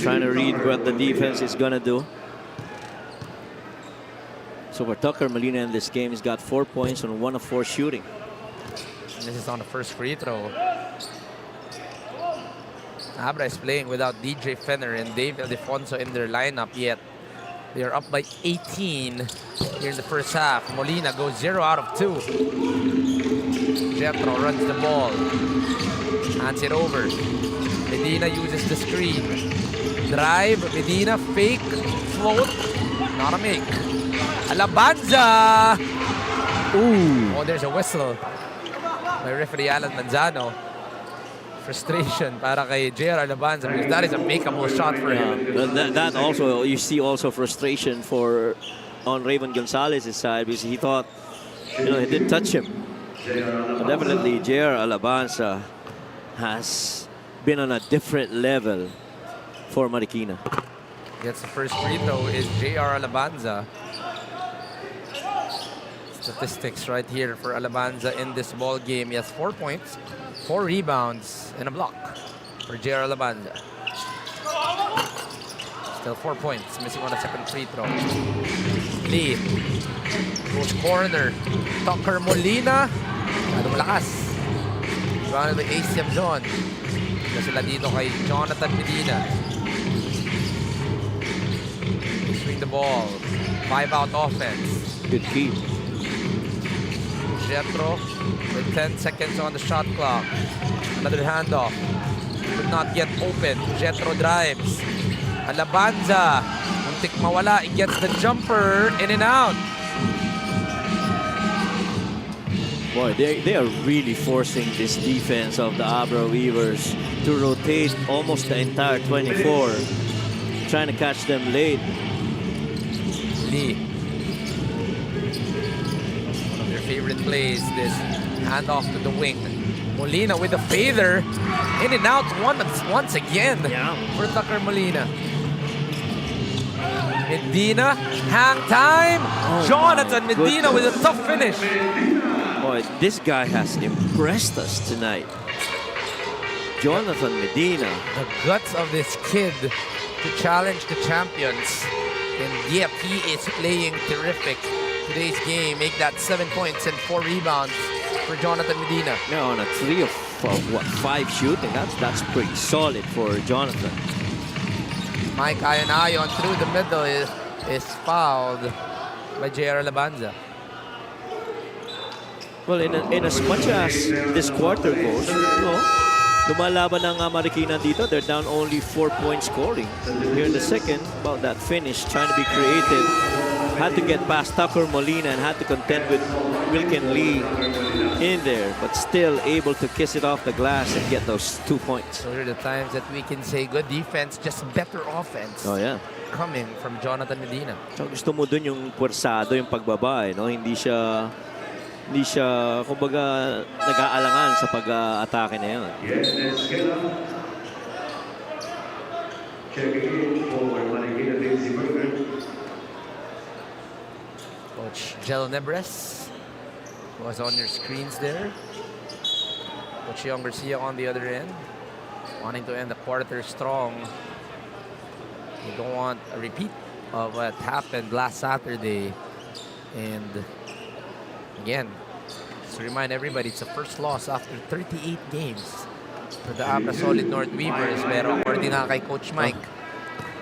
Trying to read what the defense is gonna do. So for Tucker Molina in this game, he's got 4 points on 1 of 4 shooting. And this is on the first free throw. Abra is playing without DJ Fenner and Dave Aldefonso in their lineup yet. They are up by 18 here in the first half. Molina goes 0 out of 2. Jethro runs the ball. Hands it over. Medina uses the screen. Drive. Medina fake. Float. Not a make. Alabanza! Ooh. Oh, there's a whistle by referee Alan Manzano. Frustration para kay JR Alabanza because that is a makeable shot for him. But that also, you see also frustration on Raven Gonzalez's side because he thought, he did touch him. But definitely, JR Alabanza has been on a different level for Marikina. Gets the first free throw is JR Alabanza. Statistics right here for Alabanza in this ball game. He has 4 points, 4 rebounds, and a block for JR Alabanza. Still 4 points, missing on a second free throw. Lee goes corner. Tucker Molina. Masyadong malakas. Rebounded by Ace Yamzon. Ito sila dito kay Jonathan Medina. Swing the ball. 5-out offense. Good keep. Jethro with 10 seconds on the shot clock. Another handoff. Could not get open. Jethro drives. Alabanza. Muntik mawala. He gets the jumper. In and out. Boy, they are really forcing this defense of the Abra Weavers to rotate almost the entire 24. Trying to catch them late. Lee. Favorite plays, this handoff to the wing. Molina with a fader. In and out once again for Tucker Molina. Medina, hang time. Jonathan Medina with a tough finish. Boy, this guy has impressed us tonight. Jonathan Medina. The guts of this kid to challenge the champions. And yet he is playing terrific. Today's game, make that 7 points and 4 rebounds for Jonathan Medina. Yeah, on a 3 of 5 shooting. That's pretty solid for Jonathan. Mike Ayanayon through the middle is fouled by JR Alabanza. Well, in as much as this quarter goes, lumalaban ng Marikina dito. They're down only 4 points scoring. Here in the second, about that finish, trying to be creative. Had to get past Tucker Molina and had to contend with Wilkin Lee in there, but still able to kiss it off the glass and get those 2 points. Those are the times that we can say good defense, just better offense. Oh yeah. Coming from Jonathan Medina. So gusto mo dun yung puwersado, yung pagbaba, no? Hindi siya kumbaga nag-aalangan sa pag-atake na yun. Coach Jel Nebres was on your screens there. Coach Young Garcia on the other end, wanting to end the quarter strong. You don't want a repeat of what happened last Saturday. And again, just to remind everybody, it's the first loss after 38 games for the Abra Solid North Weavers. Pero according nga kay Coach Mike,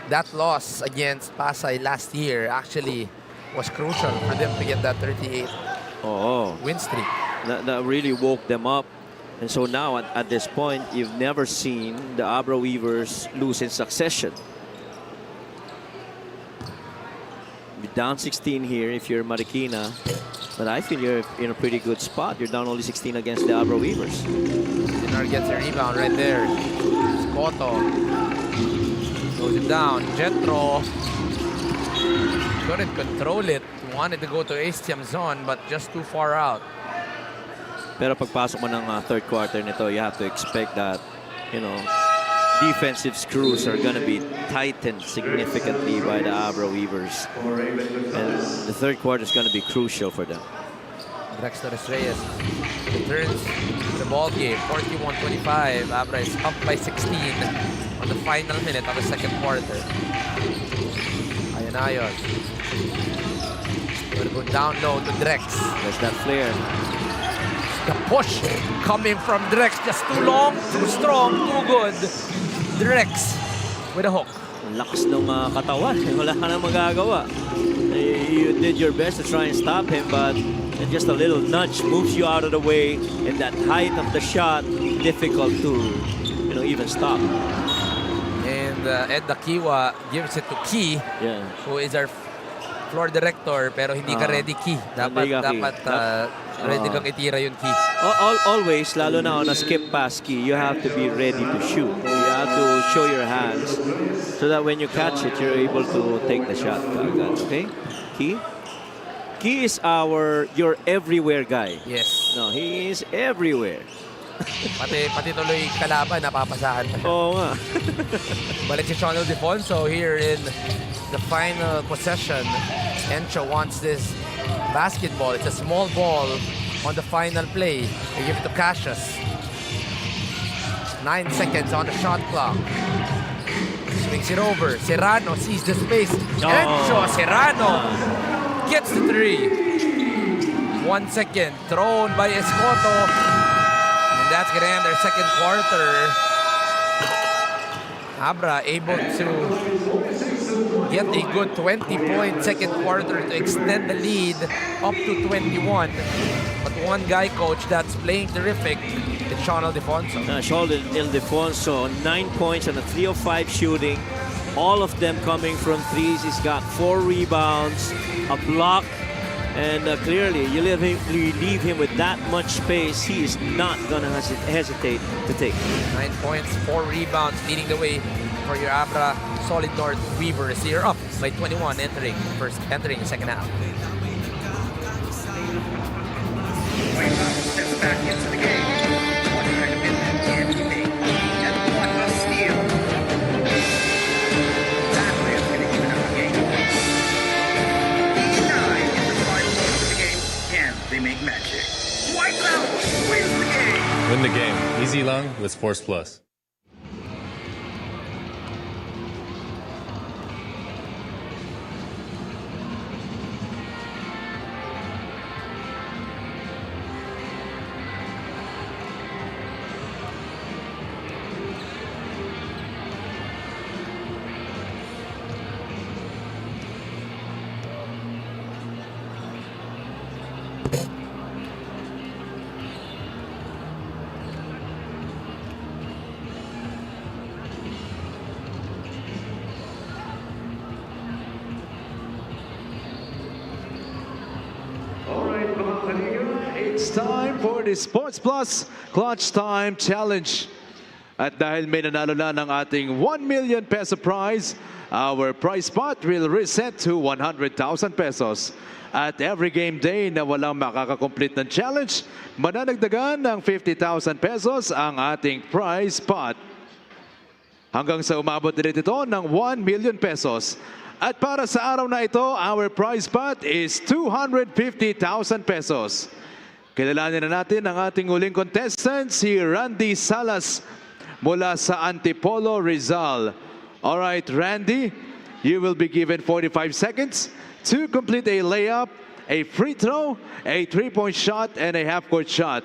that loss against Pasay last year actually was crucial for them to get that 38 win streak. that really woke them up. And so now at this point, you've never seen the Abra Weavers lose in succession. You're down 16 here if you're Marikina, but I feel you're in a pretty good spot. You're down only 16 against the Abra Weavers. Dinar gets a rebound right there. Scotto throws it down. Jetro couldn't control it. Wanted to go to Astiam zone, but just too far out. Pero pagpasok mo ng third quarter nito, you have to expect that, defensive screws are going to be tightened significantly by the Abra Weavers. And the third quarter is going to be crucial for them. Dexter Reyes returns to the ball game. 41-25. Abra is up by 16 on the final minute of the second quarter. Ayon. Gonna go down low to Drex. There's that flare. The push coming from Drex, just too long, too strong, too good. Drex with a hook. Ang lakas ng katawan. Wala ka nang magagawa. You did your best to try and stop him, but just a little nudge moves you out of the way, and that height of the shot, difficult to even stop. And Ed Dakiwa gives it to Key, who is our floor director, pero hindi ka ready, Key. Dapat ready kang itira yun, Key. Always, lalo na on a skip pass, Key, you have to be ready to shoot. You have to show your hands so that when you catch it, you're able to take the shot. Okay? Key? Key is your everywhere guy. Yes. No, he is everywhere. Pati tuloy kalaban, napapasahan pa siya. Oo nga. Balik si Sean Ildefonso here in the final possession. Encho wants this basketball. It's a small ball on the final play. They give it to Cassius. 9 seconds on the shot clock. Swings it over. Serrano sees the space. Encho Serrano gets the 3. 1 second. Thrown by Escoto. And that's going to end their second quarter. Abra able to get a good 20-point second quarter to extend the lead up to 21. But one guy, coach, that's playing terrific is Sean Ildefonso. Sean Ildefonso, 9 points and a 3 of 5 shooting. All of them coming from threes. He's got 4 rebounds, a block, and clearly you leave him with that much space. He is not going to hesitate to take. 9 points, 4 rebounds, leading the way for your Abra Solid North Weavers. You're up by 21 entering the second half. Steps back into the game. What kind of impact can he make? And what a steal! That way is going to even up the game. 9 in the final minute of the game. Can they make magic? Wipes out! Wins the game! Win the game. Easy long with Sports Plus. It's time for the Sports Plus Clutch Time Challenge. At dahil may nanalo na ng ating 1 million peso prize, our prize pot will reset to 100,000 pesos. At every game day na walang makakakomplete ng challenge, mananagdagan ng 50,000 pesos ang ating prize pot. Hanggang sa umabot din ito ng 1 million pesos. At para sa araw na ito, our prize pot is 250,000 pesos. Kilalanin na natin ang ating huling contestant, si Randy Salas mula sa Antipolo, Rizal. Alright, Randy, you will be given 45 seconds to complete a layup, a free throw, a 3-point shot, and a half-court shot.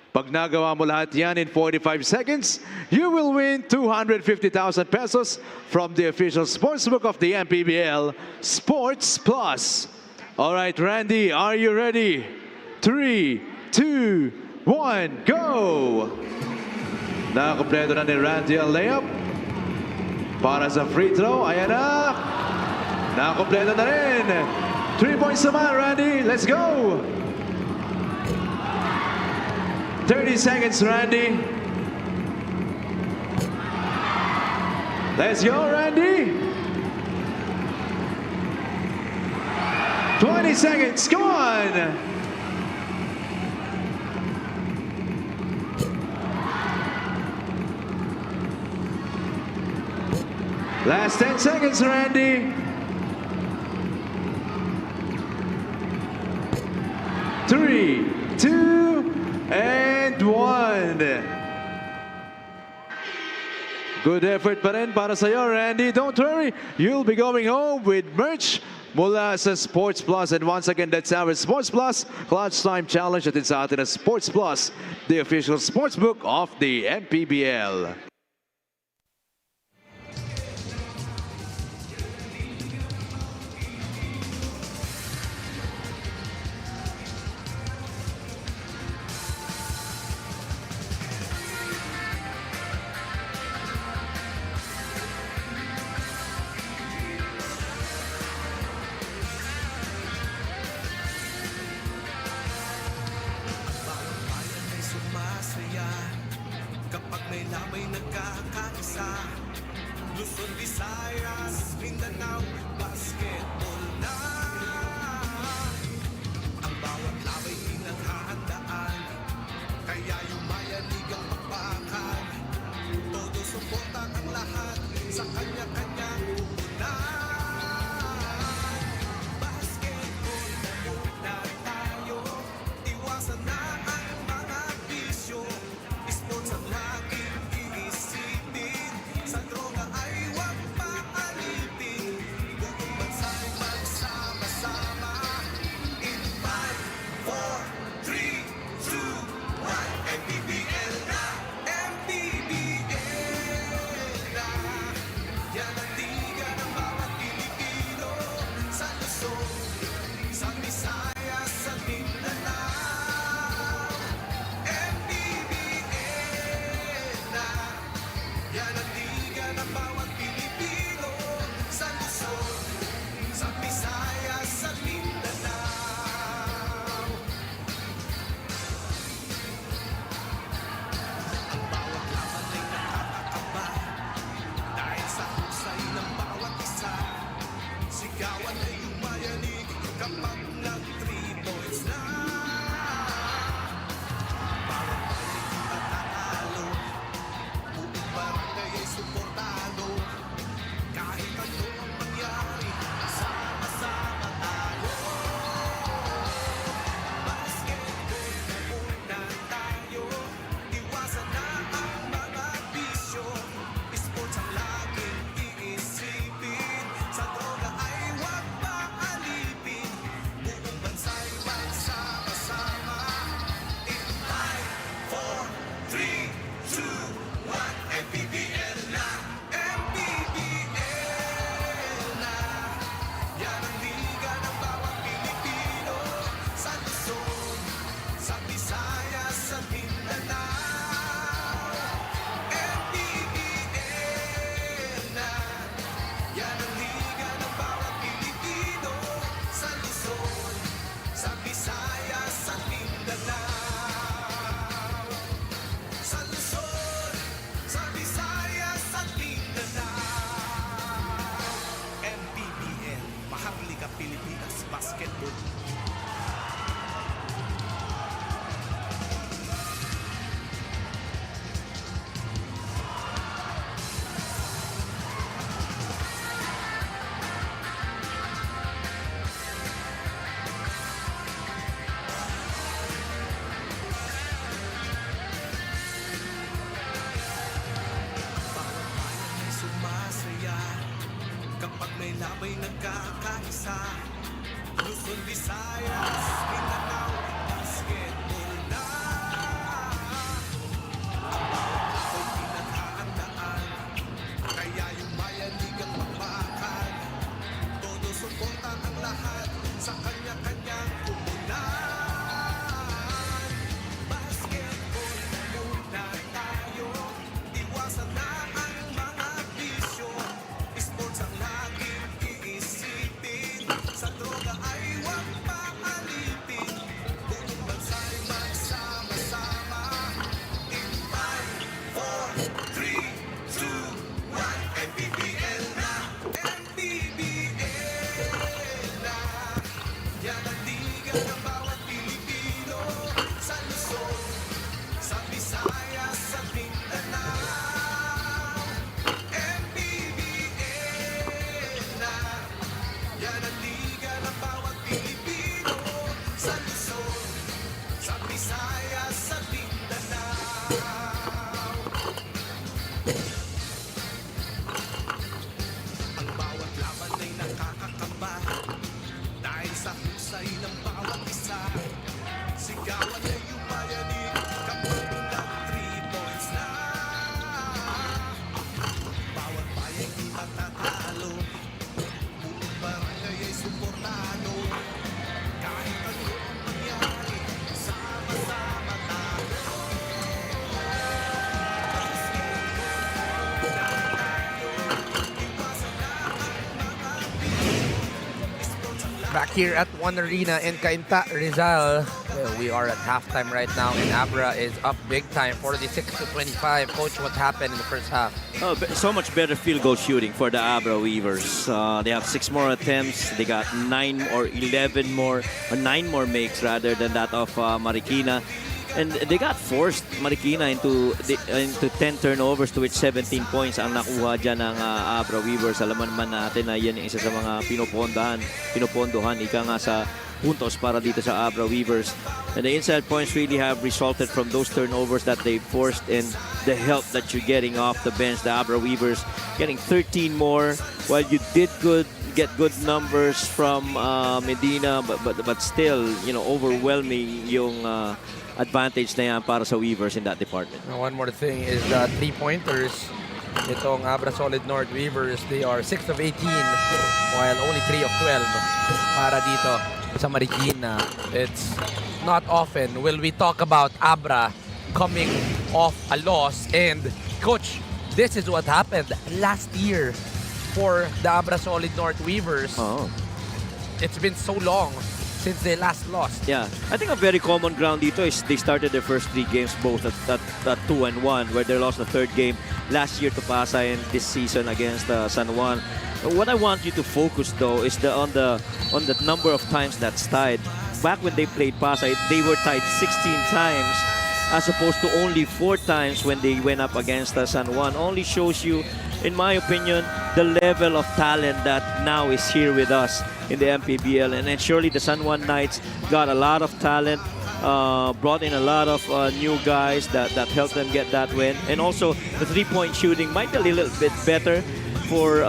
Pag nagawa mo lahat yan in 45 seconds, you will win 250,000 pesos from the official sportsbook of the MPBL, Sports Plus. Alright, Randy, are you ready? 3, 2, 1, go! Nakakompleto na ni Randy ang layup. Para sa free throw, ayan na. Nakakompleto na rin. 3 points naman, Randy. Let's go! 30 seconds, Randy. Let's go, Randy. 20 seconds, come on. Last 10 seconds, Randy. 3, 2, and 1. Good effort pa rin para sa'yo, Randy. Don't worry, you'll be going home with merch mula sa Sports Plus. And once again, that's our Sports Plus Clutch Time Challenge. At sa atin na Sports Plus, the official sportsbook of the MPBL. Kapag may labay nagkakaisa, Luzon, Visayas, Mindanao, basketball na. Ang bawat labay pinaghahandaan, kaya yumayanig ang pakpakan. Todo suportan ang lahat sa kanya-kanyang pupunan. Basketball na muna tayo, iwasan na ang mga bisyo. Sports ang laging iisipin, sa droga ay huwag maalipin. Buong bansa'y magsama-sama. In 5, 4, 3, 2, 1, MPBL na, MPBL na. Yan ang tiga ng bawat Pilipino, sa Luzon, sa Visayas, sa Mindanao. Yan ang liga ng bawat Pilipino, sa Luzon, sa Visayas, sa Mindanao. Ang bawat laban ay nakakakaba, dahil sa husay ng bawat isa. Sigawan ay umayanig kapag nag-3 points na. Bawat balay di matatalo, buong barangay ay suportado. Kahit ano ang mangyari, sama-sama tayo. Basketball na muna tayo, iwasan na ang mga bisyo. Sports ang laging iisipin, sa droga ay huwag maalipin. Buong bansa'y magsama-sama. In 5, 4, 3, 2, 1, MPBL na, MPBL na. Yan ang liga ng bawat Pilipino, sa Luzon, sa Visayas, sa Mindanao. MPBL na. Yan ang liga ng bawat Pilipino, sa Luzon, sa Visayas, sa Mindanao. Sa Luzon, sa Visayas, sa Mindanao. MPBL, Maharlika Pilipinas Basketball. Bawat bayan ay sumasaya, kapag may labay nagkakaisa. Luzon, Visayas, Mindanao, basketball na. Ang bawat labay pinaghahandaan, kaya yumayanig ang pakpakan. Todo suportan ang lahat sa kanya-kanyang pupunan. ng bawat Pilipino sa Luzon, sa Visayas, sa Mindanao. MPBL na, yan ang liga ng bawat Pilipino sa Luzon, sa Visayas, sa Mindanao. Ang bawat laban ay nakakakamba dahil sa husay ng bawat isa. Sigawan ay umayanig kapag ng 3 points na. Bawat bayan di matatalo, buong barangay ay suportado. Kahit ano ang mangyari, sama-sama tayo. Back here at One Arena in Cainta, Rizal. We are at halftime right now, and Abra is up big time, 46-25. Coach, what happened in the first half? Oh, so much better field goal shooting for the Abra Weavers. They have 6 more attempts. They got 9 or 11 more, or 9 more makes rather than that of Marikina. And they got forced Marikina into 10 turnovers, to which 17 points ang nakuha dyan ng Abra Weavers. Alam naman natin na yan yung isa sa mga pinupondohan ika nga sa puntos para dito sa Abra Weavers. And the inside points really have resulted from those turnovers that they forced and the help that you're getting off the bench. The Abra Weavers getting 13 more, while you did get good numbers from Medina, but still, you know, overwhelming yung advantage na yan para sa Weavers in that department. Now, one more thing is the 3-pointers. Itong Abra Solid North Weavers, they are 6 of 18, while only 3 of 12 para dito sa Marikina. It's not often will we talk about Abra coming off a loss. And Coach, this is what happened last year for the Abra Solid North Weavers. Oh. It's been so long since they last lost. Yeah, I think a very common ground dito is they started their first 3 games both at 2-1, where they lost the 3rd game last year to Pasay and this season against San Juan. What I want you to focus though is on the number of times that's tied. Back when they played Pasay, they were tied 16 times as opposed to only 4 times when they went up against San Juan. Only shows you, in my opinion, the level of talent that now is here with us in the MPBL. And then surely the San Juan Knights got a lot of talent, brought in a lot of new guys that helped them get that win. And also the 3-point shooting might be a little bit better for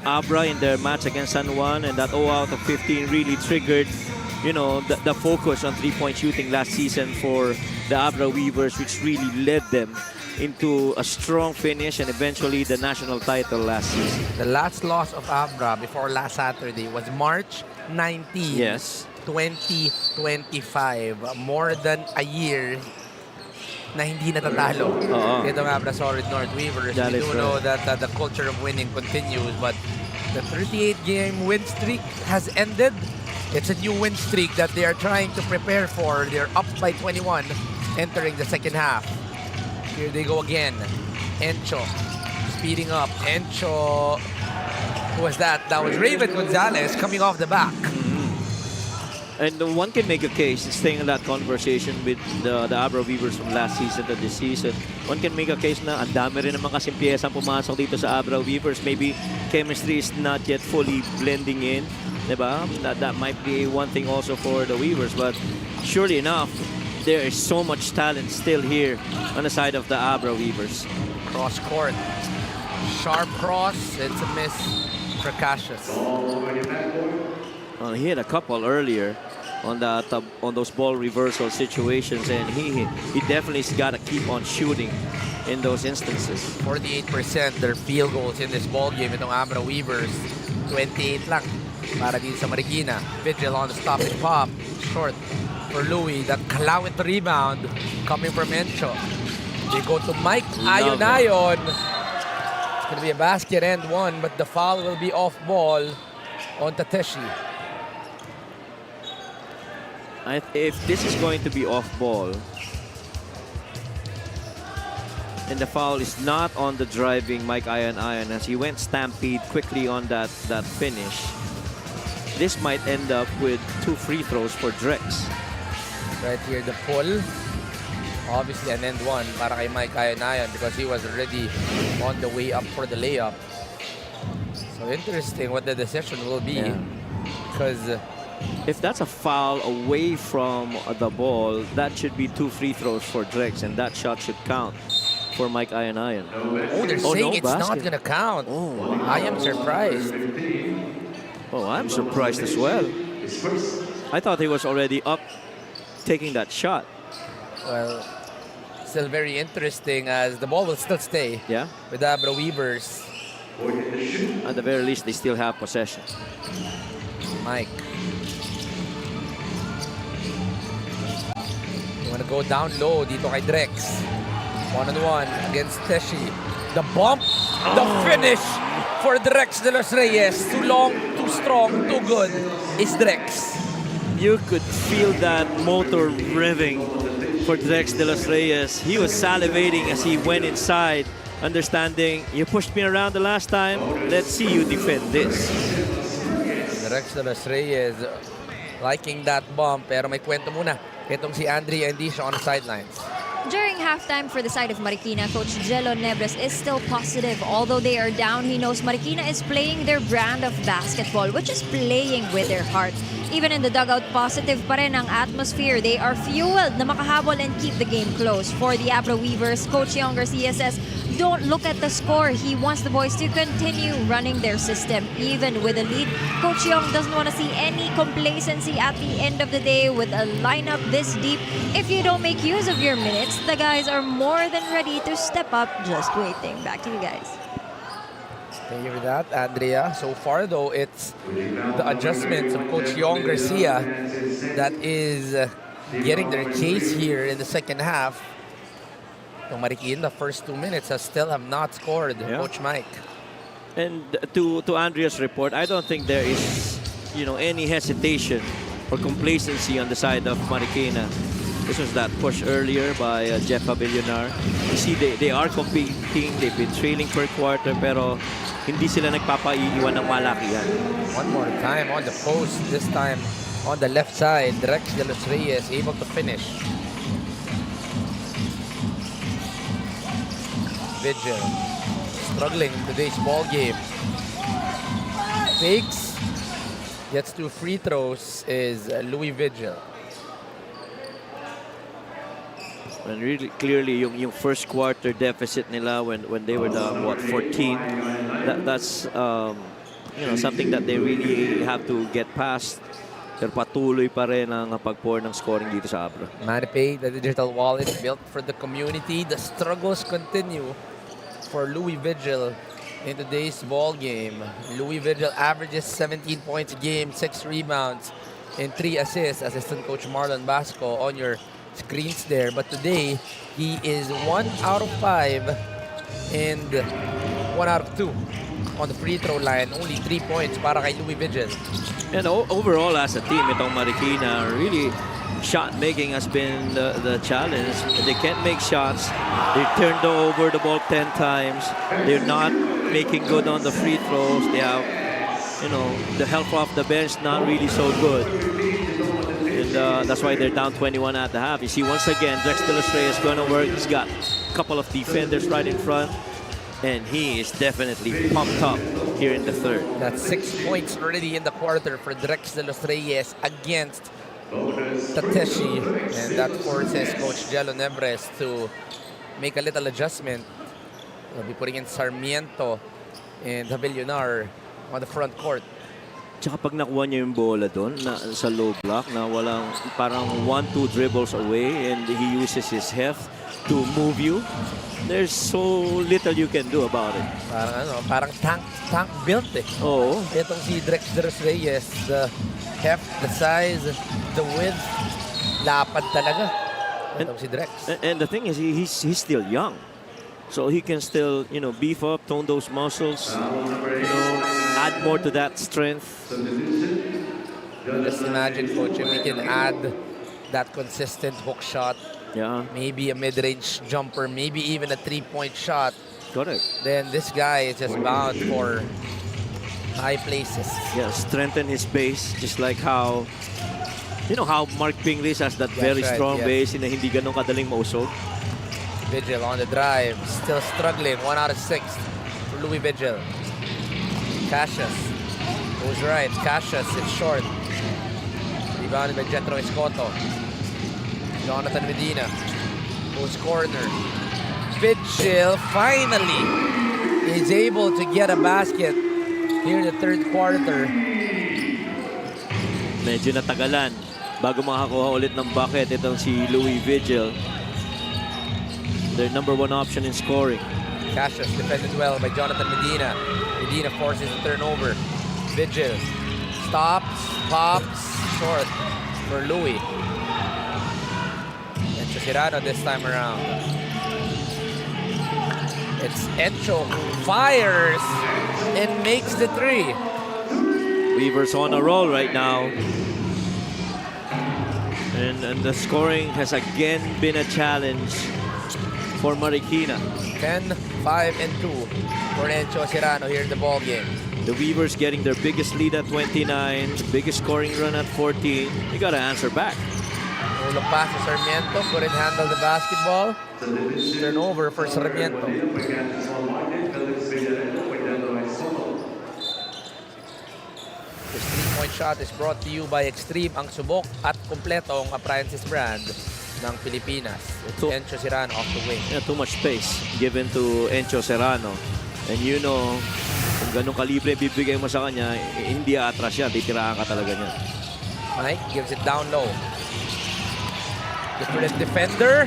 Abra in their match against San Juan, and that 0 out of 15 really triggered, you know, the focus on 3-point shooting last season for the Abra Weavers, which really led them into a strong finish and eventually the national title last season. The last loss of Abra before last Saturday was March 19, Yes. 2025. More than a year na hindi natatalo. Itong Abra Solid North Weavers. That We is do know that the culture of winning continues, but the 38-game win streak has ended. It's a new win streak that they are trying to prepare for. They're up by 21 entering the second half. Here they go again. Encho speeding up. Encho, who was that? That was Raven Gonzalez coming off the back. And one can make a case, staying in that conversation with the Abra Weavers from last season to this season. One can make a case na ang dami rin naman kasing piyesang pumasok dito sa Abra Weavers. Maybe chemistry is not yet fully blending in. Diba? That might be one thing also for the Weavers. But surely enough, there is so much talent still here on the side of the Abra Weavers. Cross court. Sharp cross. It's a miss for Cassius. He hit a couple earlier on those ball reversal situations, and he definitely got to keep on shooting in those instances. 48% their field goals in this ball game. Itong Abra Weavers, 28 lang para dito sa Marikina. Vigil on the stop and pop. Short for Louis. That Kalawit rebound coming from Encho. They go to Mike Ayonayon. It's going to be a basket and one, but the foul will be off ball on Tateshi. If this is going to be off ball, and the foul is not on the driving Mike Ayonayon, as he went stampede quickly on that finish, this might end up with 2 free throws for Drex. Right here, the pull. Obviously, an end one para kay Mike Ayanayan because he was already on the way up for the layup. So interesting what the decision will be. Because if that's a foul away from the ball, that should be 2 free throws for Drex, and that shot should count for Mike Ayanayan. oh, they're saying it's not basket. going to count. Oh, I am surprised. Oh, I'm surprised as well. I thought he was already up taking that shot. Well, still very interesting as the ball will still stay Yeah. with Abra Weavers. At the very least, they still have possession. Mike. You want to go down low dito kay Drex. One-on-one against Teshi. The bump, the finish for Drex de los Reyes. Too long, too strong, too good is Drex. You could feel that motor revving for Drex de los Reyes. He was salivating as he went inside, understanding, you pushed me around the last time, let's see you defend this. Drex de los Reyes liking that bump, pero may kwento muna. Itong si Andrea Endicio on the sidelines. During halftime for the side of Marikina, Coach Jello Nebres is still positive. Although they are down, he knows Marikina is playing their brand of basketball, which is playing with their hearts. Even in the dugout, positive pa rin ang atmosphere. They are fueled na makahabol and keep the game close. For the Abra Weavers, Coach Young Garcia says, don't look at the score. He wants the boys to continue running their system. Even with a lead, Coach Young doesn't want to see any complacency at the end of the day with a lineup this deep. If you don't make use of your minutes, the guys are more than ready to step up. Just waiting. Back to you guys. Thank you for that, Andrea. So far, though, it's the adjustments of Coach Young Garcia that is getting their case here in the second half. So Marikina, the first 2 minutes, still have not scored. Yeah. Coach Mike. And to Andrea's report, I don't think there is, any hesitation or complacency on the side of Marikina. This was that push earlier by Jeff Avillonar. You see, they are competing. They've been trailing per quarter, pero hindi sila nagpapaiiwan ng malakihan. One more time on the post, this time on the left side. Drex de los Reyes able to finish. Vigil struggling in today's ball game. Fakes, gets 2 free throws is Louis Vigil. And really clearly yung first quarter deficit nila when they were down 14, that's something that they really have to get past. Pero patuloy pa rin ang pagpour ng scoring dito sa Abra. MannyPay, the digital wallet built for the community. The struggles continue for Louis Vigil in today's ball game. Louis Vigil averages 17 points a game, 6 rebounds, and 3 assists. Assistant Coach Marlon Basco on your screens there. But today, he is 1 out of 5 and 1 out of 2 on the free throw line. Only 3 points para kay Louis Vigil. And overall as a team, itong Marikina, really shot making has been the challenge. They can't make shots. They turned over the ball 10 times. They're not making good on the free throws. They have, the help off the bench not really so good. And that's why they're down 21 at the half. You see, once again, Drex de los Reyes is going to work. He's got a couple of defenders right in front. And he is definitely pumped up here in the third. That's 6 points already in the quarter for Drex de los Reyes against Tateshi. And that forces Coach Jello Nebres to make a little adjustment. He'll be putting in Sarmiento and Avillonar on the front court. Tsaka pag nakuha niya yung bola doon sa low block na walang parang 1-2 dribbles away and he uses his heft to move you, there's so little you can do about it. Parang tank built eh. Oo. Itong si Drex de los Reyes, the heft, the size, the width, lapad talaga. Itong si Drex. And the thing is, he's still young. So he can still, beef up, tone those muscles, add more to that strength. Just imagine, Coach, if we can add that consistent hook shot, maybe a mid-range jumper, maybe even a 3-point shot. Correct. Then this guy is just bound for high places. Yeah, strengthen his base, just like how, you know, how Mark Pingris has that That's very right, strong yes. base na hindi ganun kadaling mausog. Vigil on the drive, still struggling. 1 out of 6 for Louis Vigil. Cassius goes right. Cassius, it's short. Rebounded by Jetro Escoto. Jonathan Medina goes corner. Vigil finally is able to get a basket here in the third quarter. Medyo natagalan bago makakuha ulit ng bucket itong si Louis Vigil. Their number 1 option in scoring. Cassius defended well by Jonathan Medina. Medina forces a turnover. Vigil stops, pops, short for Louis. Encho Cirano this time around. It's Encho who fires and makes the 3. Weaver's on a roll right now. And the scoring has again been a challenge for Marikina. 10, 5, and 2 for Encho Cirano here in the ball game. The Weavers getting their biggest lead at 29, biggest scoring run at 14. You gotta answer back. Ulok pass to Sarmiento, couldn't handle the basketball. Turnover for Sarmiento. This 3-point shot is brought to you by Extreme, ang subok at kumpletong appliances brand ng Pilipinas. It's Encho Cirano off the wing. Yeah, too much space given to Encho Serrano. And you know, kung ganun kalibre bibigay mo sa kanya, hindi atras siya, titirahan ka talaga niya. Mike gives it down low. Different defender,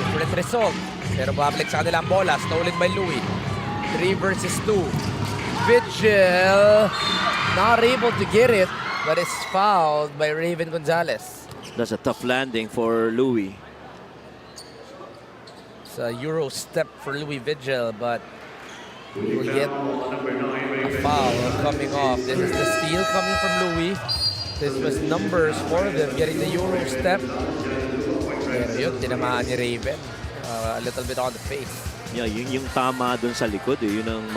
different result. Pero babalik sa kanila ang bola, stolen by Louis. 3 versus 2. Vigil not able to get it, but is fouled by Raven Gonzalez. That's a tough landing for Louis. It's a Euro step for Louis Vigil, but he will get a foul coming off. This is the steal coming from Louis. This was numbers for them getting the Euro step. Pero yun, tinamaan ni Raven. A little bit on the face. Yeah, yung tama dun sa likod, yun ang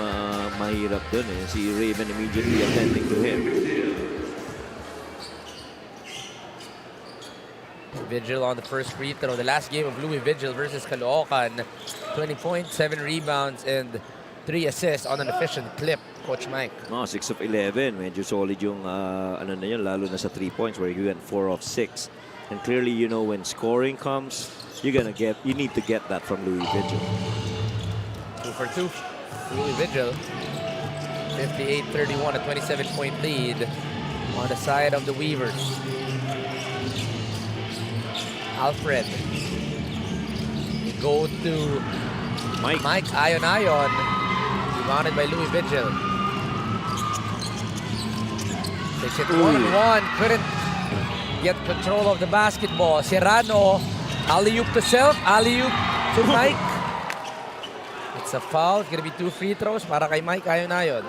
mahirap dun. Si Raven immediately attending to him. Vigil on the first free throw. The last game of Louis Vigil versus Caloocan. 20 points, 7 rebounds, and 3 assists on an efficient clip, Coach Mike. 6 of 11. Medyo solid yung ano na yun, lalo na sa 3 points where you went 4 of 6. And clearly, you know, when scoring comes, you need to get that from Louis Vigil. 2 for 2. Louis Vigil. 58-31, a 27-point lead on the side of the Weavers. Alfred. We go to Mike Ayon. Rebounded by Louis Vigil. Takes it 1-on-1. Couldn't get control of the basketball. Serrano, alley-oop to self, alley-oop to Mike. It's a foul. It's gonna be 2 free throws para kay Mike Ayon.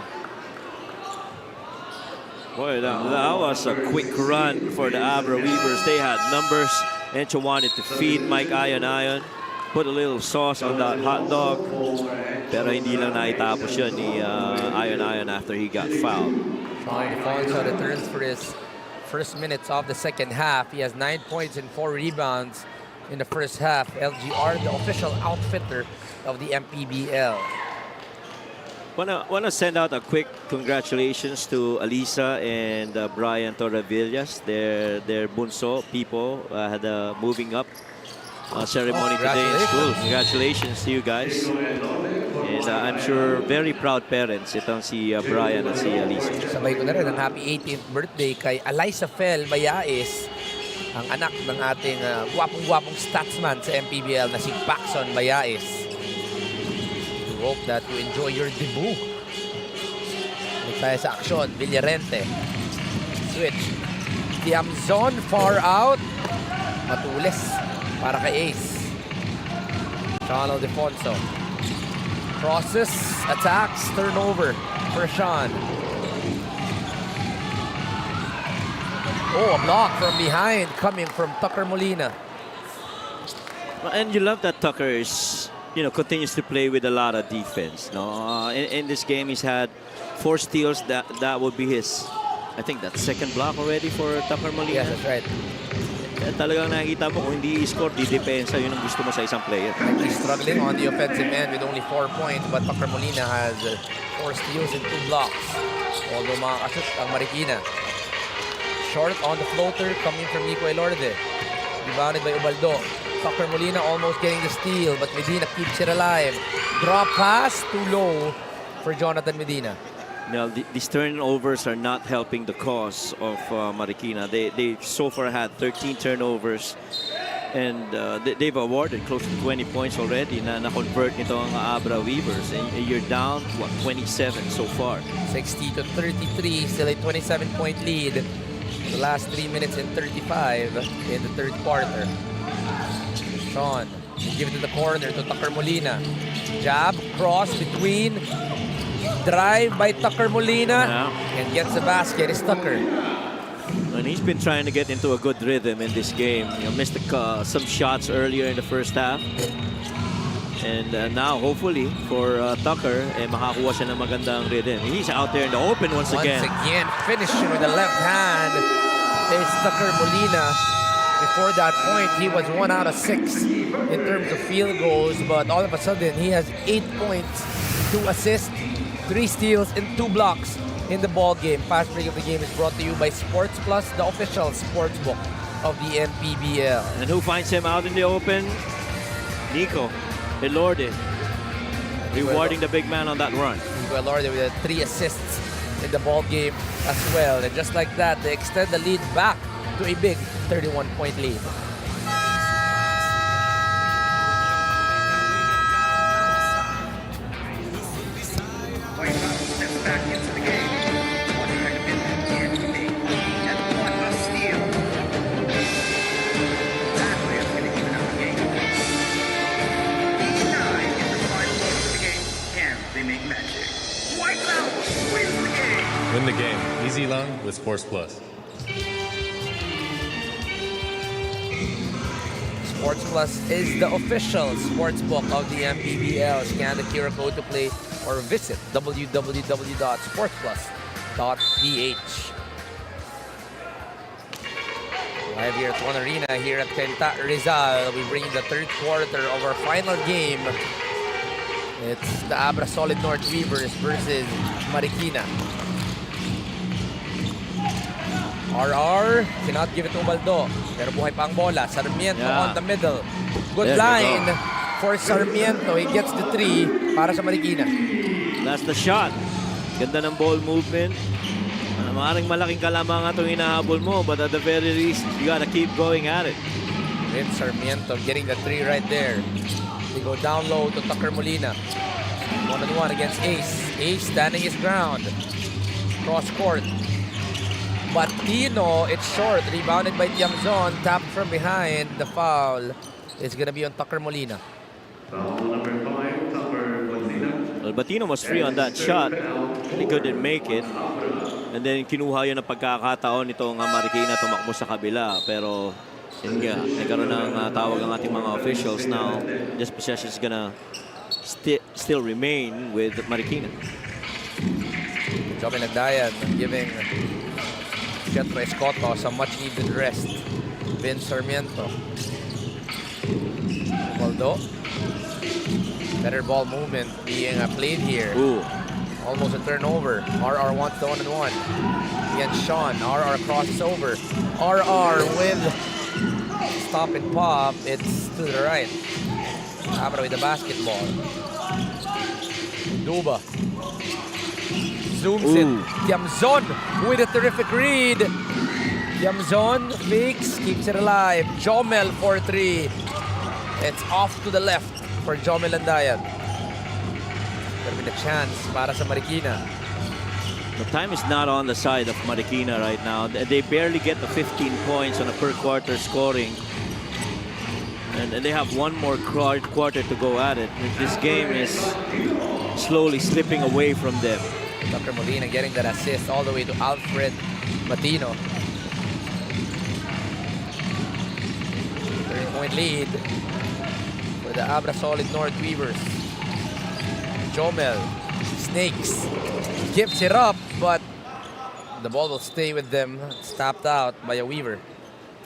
Boy, that was a quick run for the Abra Weavers. They had numbers. Encho wanted to feed Mike Ayon. Put a little sauce on that hot dog. Pero hindi lang naitapos yun ni Ayon after he got fouled. Sean Defonso returns for his first minutes of the second half. He has 9 points and 4 rebounds in the first half. LGR, the official outfitter of the MPBL. Wanna send out a quick congratulations to Alisa and Brian Torrevillas. Their bunso people had a moving up ceremony today in school. Congratulations to you guys. And I'm sure very proud parents itong si Brian at si Alisa. Sabay ko na rin ang happy 18th birthday kay Alisa Fel Bayaes, ang anak ng ating gwapong-gwapong statsman sa MPBL na si Paxson Bayaes. We hope that you enjoy your debut. Balik tayo sa aksyon. Villarente. Switch. Tiamzon far out. Matulis para kay Ace. Sean Defonso. Crosses, attacks, turnover for Sean. Oh, a block from behind coming from Tucker Molina. And you love that Tucker is continues to play with a lot of defense. No, in this game he's had 4 steals. That would be his, I think that's second block already for Tucker Molina. Yes, that's right. Talagang nakikita mo kung hindi i-score, di depensa, yun ang gusto mo sa isang player. He's struggling on the offensive end with only 4 points, but Tucker Molina has 4 steals and 2 blocks. Although makakashoot ang Marikina. Short on the floater coming from Nico Elorde. Rebounded by Ubaldo. Tucker Molina almost getting the steal, but Medina keeps it alive. Drop pass, too low for Jonathan Medina. Now, these turnovers are not helping the cause of Marikina. They so far had 13 turnovers, and they've awarded close to 20 points already na-convert nito ang Abra Weavers. And you're down, what, 27 so far. 60-33, still a 27-point lead. The last 3 minutes and 35 in the third quarter. Sean, give it to the corner to Tucker Molina. Jab, cross between. Drive by Tucker Molina and gets the basket. It's Tucker. And he's been trying to get into a good rhythm in this game. Missed some shots earlier in the first half. And now, hopefully, for Tucker, makakuha siya ng magandang rhythm. He's out there in the open once again. Once again, finishing with the left hand. There's Tucker Molina. Before that point, he was 1 out of 6 in terms of field goals. But all of a sudden, he has 8 points, 2 assists, 3 steals, and 2 blocks in the ball game. Fast break of the game is brought to you by Sports Plus, the official sports book of the MPBL. And who finds him out in the open? Nico Elorde, rewarding the big man on that run. Nico Elorde with 3 assists in the ball game as well. And just like that, they extend the lead back to a big 31-point lead. Back into the game. 42nd minute can't be made. And what a steal. That way is going to even up the game. 9 in the final quarter of the game. Can they make magic? White Cloud wins the game. Win the game. Easy long with Sports Plus. Sports Plus is the official sports book of the MPBL. Scan the QR code to play or visit www.sportsplus.ph. Live here at One Arena, here at Kenta Rizal. We bring the third quarter of our final game. It's the Abra Solid North Weavers versus Marikina. RR cannot give it to Ubaldo. Pero buhay pa ang bola. Sarmiento on the middle. Good line for Sarmiento. He gets the 3 para sa Marikina. That's the shot. Ganda ng ball movement. Maaaring malaking kalamangan itong hinahabol mo, but at the very least, you gotta keep going at it. Then Sarmiento getting the 3 right there. They go down low to Tucker Molina. 1-on-1 against Ace. Ace standing his ground. Cross court. Batino, it's short. Rebounded by Tiamzon. Tapped from behind. The foul is gonna be on Tucker Molina. Foul number 5, Tucker Molina. Well, Batino was free on that shot. He couldn't make it. And then kinuha yun ang pagkakataon nitong Marikina tumakbo sa kabila. Pero yun nga, nagkaroon ng tawag ang ating mga officials now. This possession is gonna still remain with Marikina. Joby Nagdayan giving Pietro Escoto some much needed rest. Vin Sarmiento. Waldo. Better ball movement being played here. Ooh. Almost a turnover. RR wants the 1-on-1. Against Sean. RR crosses over. RR with stop and pop. It's to the right. Abra with the basketball. Duba. Zooms it. Tiamzon with a terrific read. Tiamzon fakes, keeps it alive. Jomel for 3. It's off to the left for Jomel Andayan. There'll be a chance para sa Marikina. The time is not on the side of Marikina right now. They barely get the 15 points on a per quarter scoring. And they have one more quarter to go at it. This game is slowly slipping away from them. Tucker Molina getting that assist all the way to Alfred Batino. 30-point lead for the Abra Solid North Weavers. Jomel, snakes, gives it up, but the ball will stay with them. It's tapped out by a Weaver.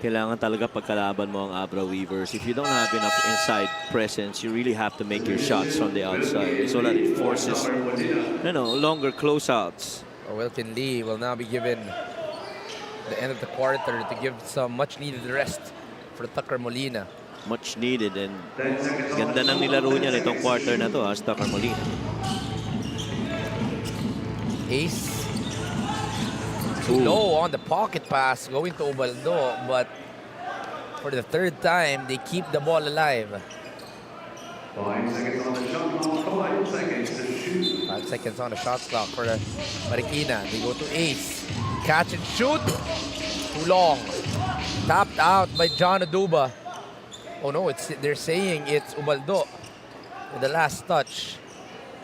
Kailangan talaga pagkalaban mo ang Abra Weavers. If you don't have enough inside presence, you really have to make your shots from the outside so that it forces, longer closeouts. Wilkin Lee will now be given the end of the quarter to give some much-needed rest for Tucker Molina. Much needed, and ganda ng nilaro niya nitong quarter na to, Tucker Molina. Ace. Too low on the pocket pass going to Ubaldo, but for the third time, they keep the ball alive. 5 seconds on the shot clock. 5 seconds to shoot. 5 seconds on the shot clock for the Marikina. They go to Ace. Catch and shoot. Too long. Tapped out by John Aduba. Oh no, they're saying it's Ubaldo with the last touch.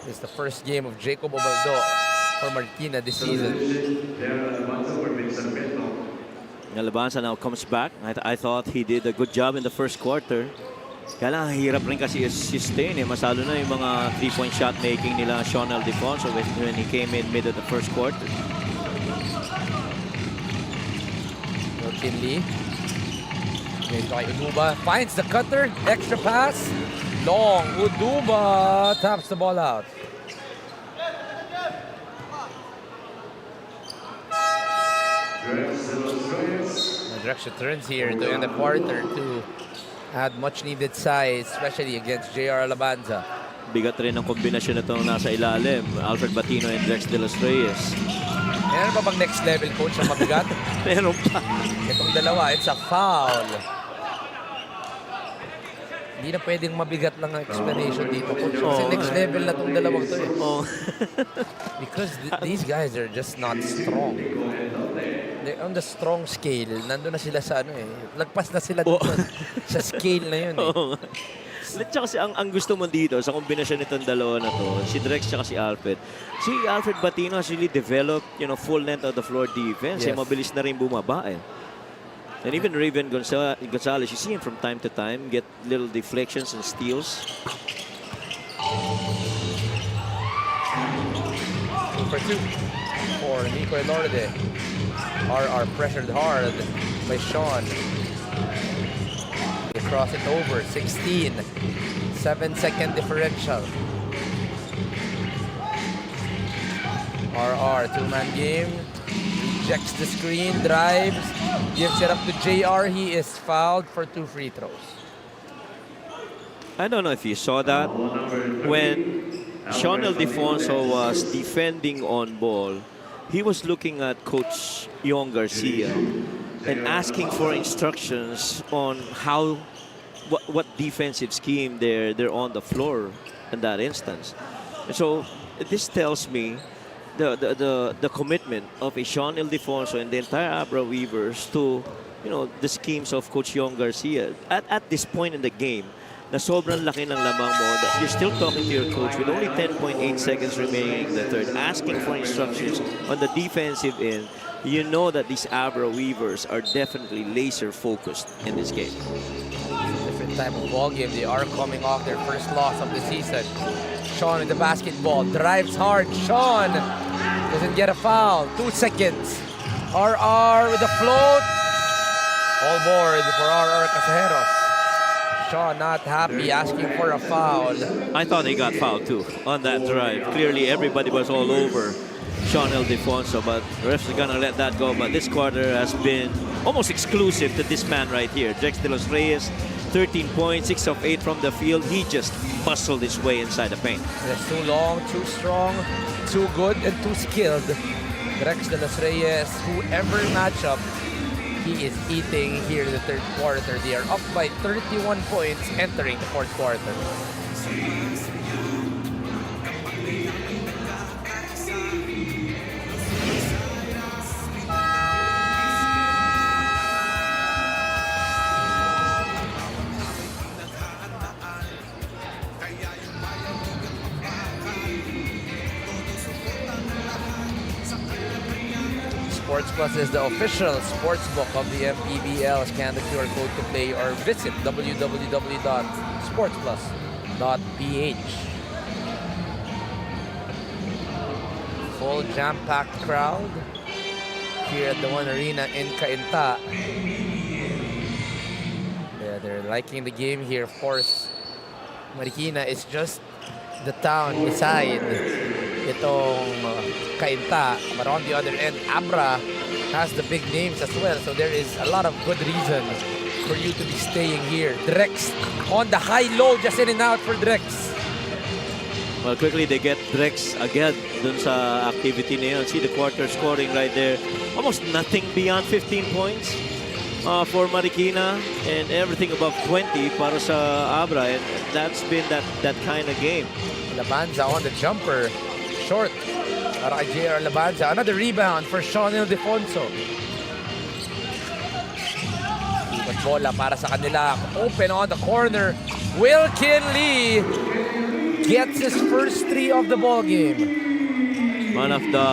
It's the first game of Jacob Ubaldo for Marikina this season. Alabanza now comes back. I thought he did a good job in the first quarter. Kaya lang, hirap rin kasi sustain. Masalo na yung mga 3-point shot making nila Sean Aldefonso when he came in mid of the first quarter. Lee. Uduba finds the cutter. Extra pass. Long. Uduba taps the ball out. Direction turns here to end the quarter to add much needed size, especially against JR Alabanza. Bigat rin ang kombinasyon na itong nasa ilalim. Alfred Batino and Drex de los Reyes. Meron ba bang next level, coach, na mabigat? Meron pa. Itong dalawa, it's a foul. Hindi na pwedeng mabigat lang ang explanation dito, coach. Kasi next level na itong dalawang to eh. Because these guys are just not strong. They're on the strong scale. Nandun na sila sa lagpas na sila dito sa scale na yun eh. Tsaka kasi ang gusto mo dito sa kombinasyon nitong dalawa na to, si Drex tsaka si Alfred. Si Alfred Batino has really developed, full length of the floor defense. Yes. Mabilis na rin bumaba eh. And even Raven Gonzalez, you see him from time to time get little deflections and steals. 2 for 2 for Nico Elorde. RR pressured hard by Sean. They cross it over. 16. 7-second differential. RR, two-man game. Rejects the screen, drives, gives it up to JR. He is fouled for 2 free throws. I don't know if you saw that. When Sean Aldefonso was defending on ball, he was looking at Coach Yong Garcia and asking for instructions on what defensive scheme they're on the floor in that instance. And so this tells me the commitment of a Sean Ildefonso and the entire Abra Weavers to the schemes of Coach Yong Garcia at this point in the game. Na sobrang laki ng lamang mo that you're still talking to your coach with only 10.8 seconds remaining in the third, asking for instructions on the defensive end. You know that these Abra Weavers are definitely laser focused in this game. Different type of ball game. They are coming off their first loss of the season. Sean with the basketball, drives hard. Sean doesn't get a foul. 2 seconds. RR with the float. All board for RR Casajeros. Sean not happy, asking for a foul. I thought he got fouled too on that drive. Clearly everybody was all over Sean Ildefonso, but the refs are gonna let that go. But this quarter has been almost exclusive to this man right here. Drex de los Reyes, 13 points, 6 of 8 from the field. He just muscled his way inside the paint. That's too long, too strong, too good, and too skilled. Drex de los Reyes, whoever matchup, he is eating here in the third quarter. They are up by 31 points entering the fourth quarter. Sports Plus is the official sports book of the MPBL. Scan the QR code to play or visit www.sportsplus.ph. Full jam-packed crowd here at the One Arena in Cainta. Yeah, they're liking the game here. Of course, Marikina is just the town beside itong Cainta. But on the other end, Abra has the big names as well. So there is a lot of good reason for you to be staying here. Drex on the high-low, just in and out for Drex. Well, quickly they get Drex again dun sa activity na yun. See the quarter scoring right there. Almost nothing beyond 15 points for Marikina, and everything above 20 para sa Abra. And that's been that kind of game. Labanza on the jumper. Short para kay JR Labanza. Another rebound for Sean Ildefonso. Ikot bola para sa kanila. Open on the corner. Wilkin Lee gets his first 3 of the ball game. One of the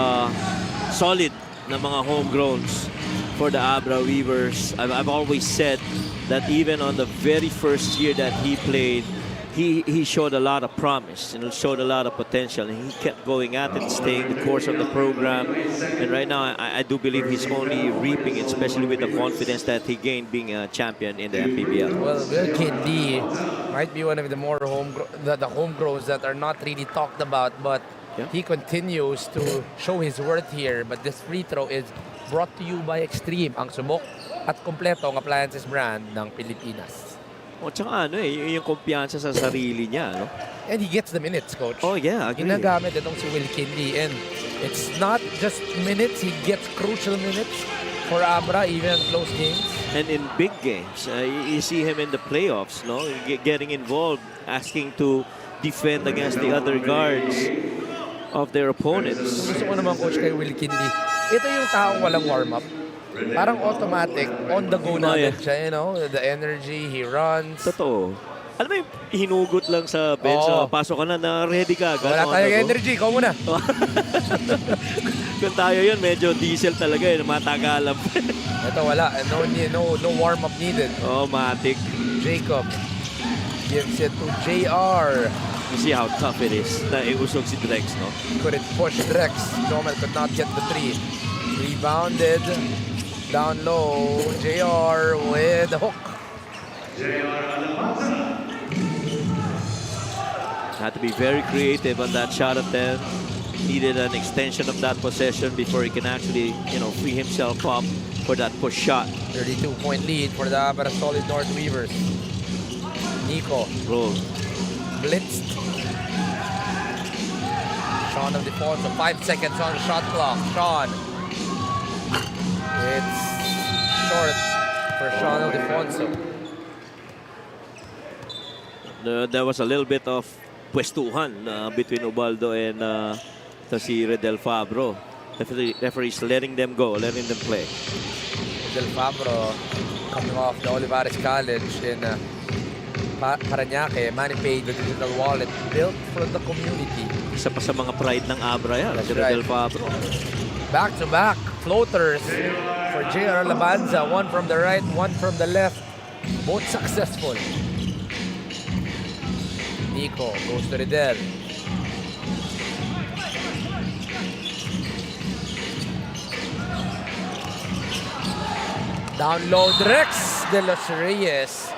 solid na mga homegrowns for the Abra Weavers. I've always said that even on the very first year that he played, he showed a lot of promise and showed a lot of potential, and he kept going at it, staying the course of the program. And right now, I do believe he's only reaping it, especially with the confidence that he gained being a champion in the MPBL. Well, Wilkin Lee might be one of the more the homegrowns that are not really talked about, but yeah, he continues to show his worth here. But this free throw is brought to you by Extreme, ang subok at kompleto ang appliances brand ng Pilipinas. O tsaka yung kumpiyansa sa sarili niya, no? And he gets the minutes, coach. Oh yeah, agree. Ginagamit itong si Wilkin Lee, and it's not just minutes, he gets crucial minutes for Abra, even close games. And in big games, you see him in the playoffs, no? Getting involved, asking to defend against the other guards of their opponents. Gusto ko naman, coach, kay Wilkin Lee, ito yung taong walang warm-up. Parang automatic, on the go na siya, you know? The energy, he runs. Totoo. Alam mo yung hinugot lang sa bench, pasok ka na ready ka agad. Wala tayong energy, ikaw muna. Kung tayo yun, medyo diesel talaga, matagalam. Ito wala, no warm-up needed. Oh, matik. Jacob gives it to JR. You see how tough it is na iusog si Drex, no? Couldn't push Drex. Chomel could not get the 3. Rebounded. Down low. JR with the hook. Had to be very creative on that shot attempt. Needed an extension of that possession before he can actually, free himself up for that push shot. 32-point lead for the Abra Solid North Weavers. Nico. Roll. Blitzed. Sean of the Fonso. 5 seconds on the shot clock. Sean. It's short for Sean of the Fonso. There was a little bit of pwestuhan between Ubaldo and si Redel Fabro. Referees letting them go, letting them play. Redel Fabro coming off the Olivares College in Parañaque. MANNY paid the digital wallet built for the community. Isa pa sa mga pride ng Abra yan, si right. Redel Fabro. Back-to-back floaters for JR Labanza. One from the right, one from the left. Both successful. Nico goes to Redel. Down low, Drex de los Reyes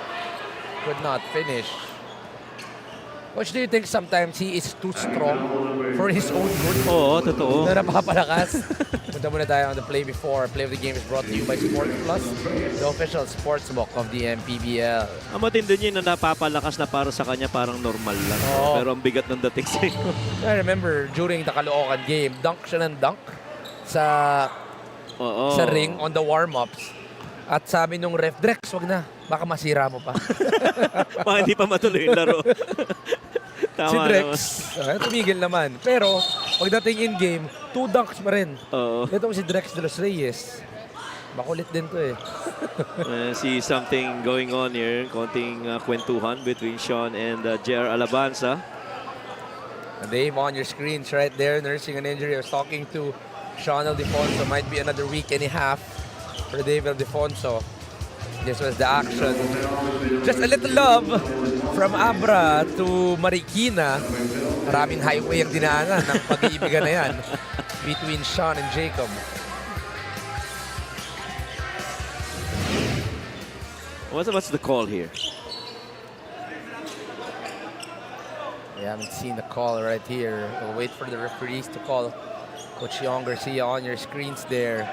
could not finish. Coach, do you think sometimes he is too strong for his own good? Oo, totoo. Na napapalakas. Punta muna tayo on the play before. Play of the game is brought to you by Sports Plus, the official sports book of the MPBL. Ang matindi niya na napapalakas na para sa kanya parang normal lang. Oo. Pero ang bigat ng dating sa'yo. I remember during the Caloocan game, dunk siya ng dunk sa ring on the warm-ups. At sabi nung ref, Drex, wag na. Baka masira mo pa. Baka hindi pa matuloy yung laro. Tama Si Drex, tumigil naman. Pero, pagdating in-game, 2 dunks pa rin. Oo. Itong si Drex de los Reyes. Makulit din to eh. See something going on here. Konting kwentuhan between Sean and JR Alabanza. Dave, on your screens right there, nursing an injury. I was talking to Sean Ildefonso might be another week and a half for Dave Ildefonso. This was the action. Just a little love from Abra to Marikina. Maraming highway ang dinaanan ng pag-iibigan na yan between Sean and Jacob. What's the call here? We haven't seen the call right here. We'll wait for the referees to call. Coach Yong Garcia on your screens there.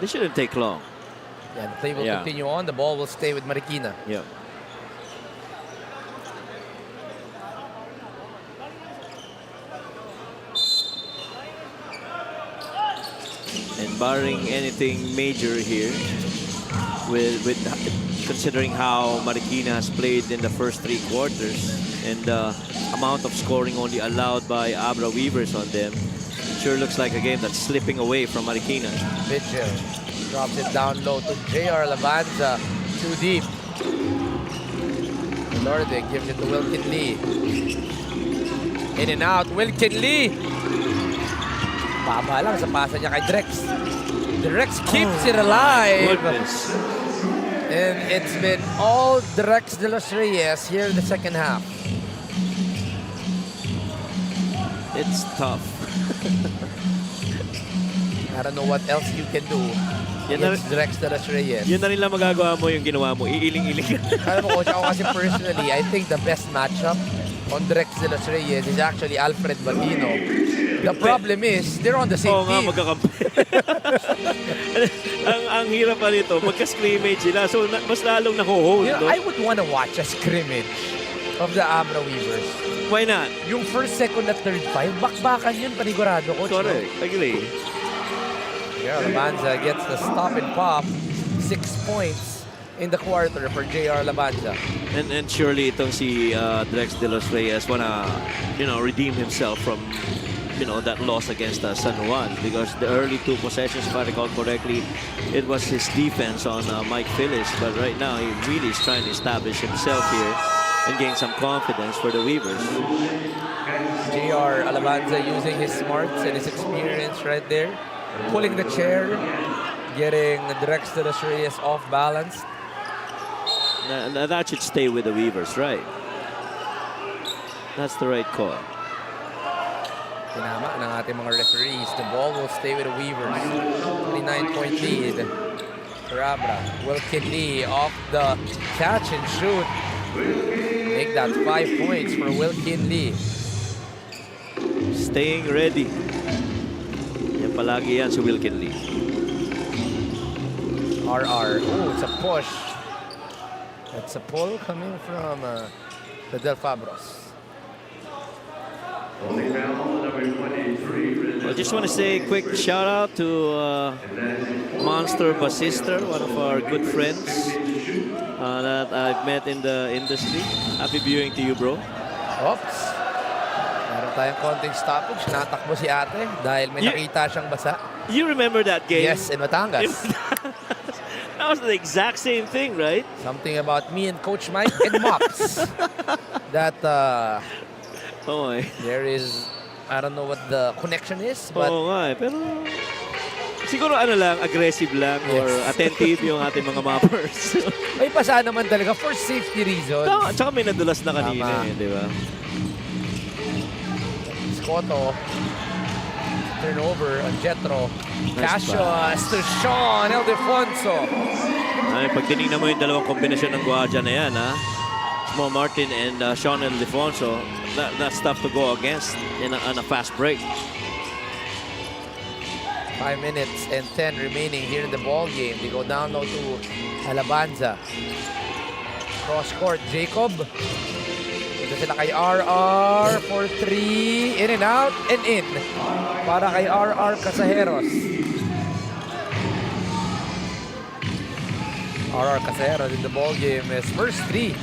This shouldn't take long. Yeah, the play will continue on. The ball will stay with Marikina. Yeah. And barring anything major here, with considering how Marikina has played in the first 3 quarters and the amount of scoring only allowed by Abra Weavers on them, it sure looks like a game that's slipping away from Marikina. Mitchell drops it down low to JR Labanza. Too deep. Lorde gives it to Wilkin Lee. In and out, Wilkin Lee. Baba lang sa pasa niya kay Drex. Drex keeps it alive. Goodness. And it's been all Drex de los Reyes here in the second half. It's tough. I don't know what else you can do against Drex de los Reyes. Yun na rin lang magagawa mo yung ginawa mo. Iiling-iling. Alam mo, Coach, ako kasi personally, I think the best matchup on Drex de los Reyes is actually Alfred Batino. The problem is, they're on the same Oo nga, team. magkakampi. ang hirap pa nito, magka-scrimmage sila. So, mas lalong nakuhold. You know, I would want to watch a scrimmage of the Abra Weavers. Why not? Yung first, second, at third five, bakbakan yun, panigurado, Coach. Correct. Agree. Yeah, Labanza gets the stop and pop. 6 points in the quarter for JR Labanza. And surely itong si Drex de los Reyes wanna, redeem himself from, that loss against San Juan, because the early 2 possessions, if I recall correctly, it was his defense on Mike Phillips. But right now, he really is trying to establish himself here and gain some confidence for the Weavers. JR Alabanza using his smarts and his experience right there. Pulling the chair, getting Drex de los Reyes off balance. That should stay with the Weavers, right? That's the right call. Tinama ng ating mga referees. The ball will stay with the Weavers. 29-point lead for Abra. Wilkin Lee off the catch and shoot. Make that 5 points for Wilkin Lee. Staying ready. Yan palagi yan si Wilkin Lee. RR. Oh, it's a push. It's a pull coming from the Del Fabros. I just want to say a quick shout out to Monster Basister, one of our good friends that I've met in the industry. Happy viewing to you, bro. Oops. Meron tayong konting stoppage. Natakbo si ate dahil may nakita siyang basa. You remember that game? Yes, in Batangas. That was the exact same thing, right? Something about me and Coach Mike and Mops. That Oh my. there is, I don't know what the connection is, but Oo nga eh, pero siguro lang, aggressive lang or attentive yung ating mga mappers. may pasa naman talaga for safety reasons. No, tsaka may nadulas na kanina Tama. eh, di ba? Scotto. Turnover on Jetro. Nice Cassius to Sean Ildefonso. Ay, pag tinignan mo yung dalawang kombinasyon ng Guardia na yan, ha? Mo Martin and Sean Ildefonso, that's tough to go against on a fast break. 5 minutes and 10 remaining here in the ball game. They go down low to Alabanza. Cross court, Jacob. Ito sila kay RR for 3. In and out and in. Para kay RR Casajeros. RR Casajeros in the ball game. His first 3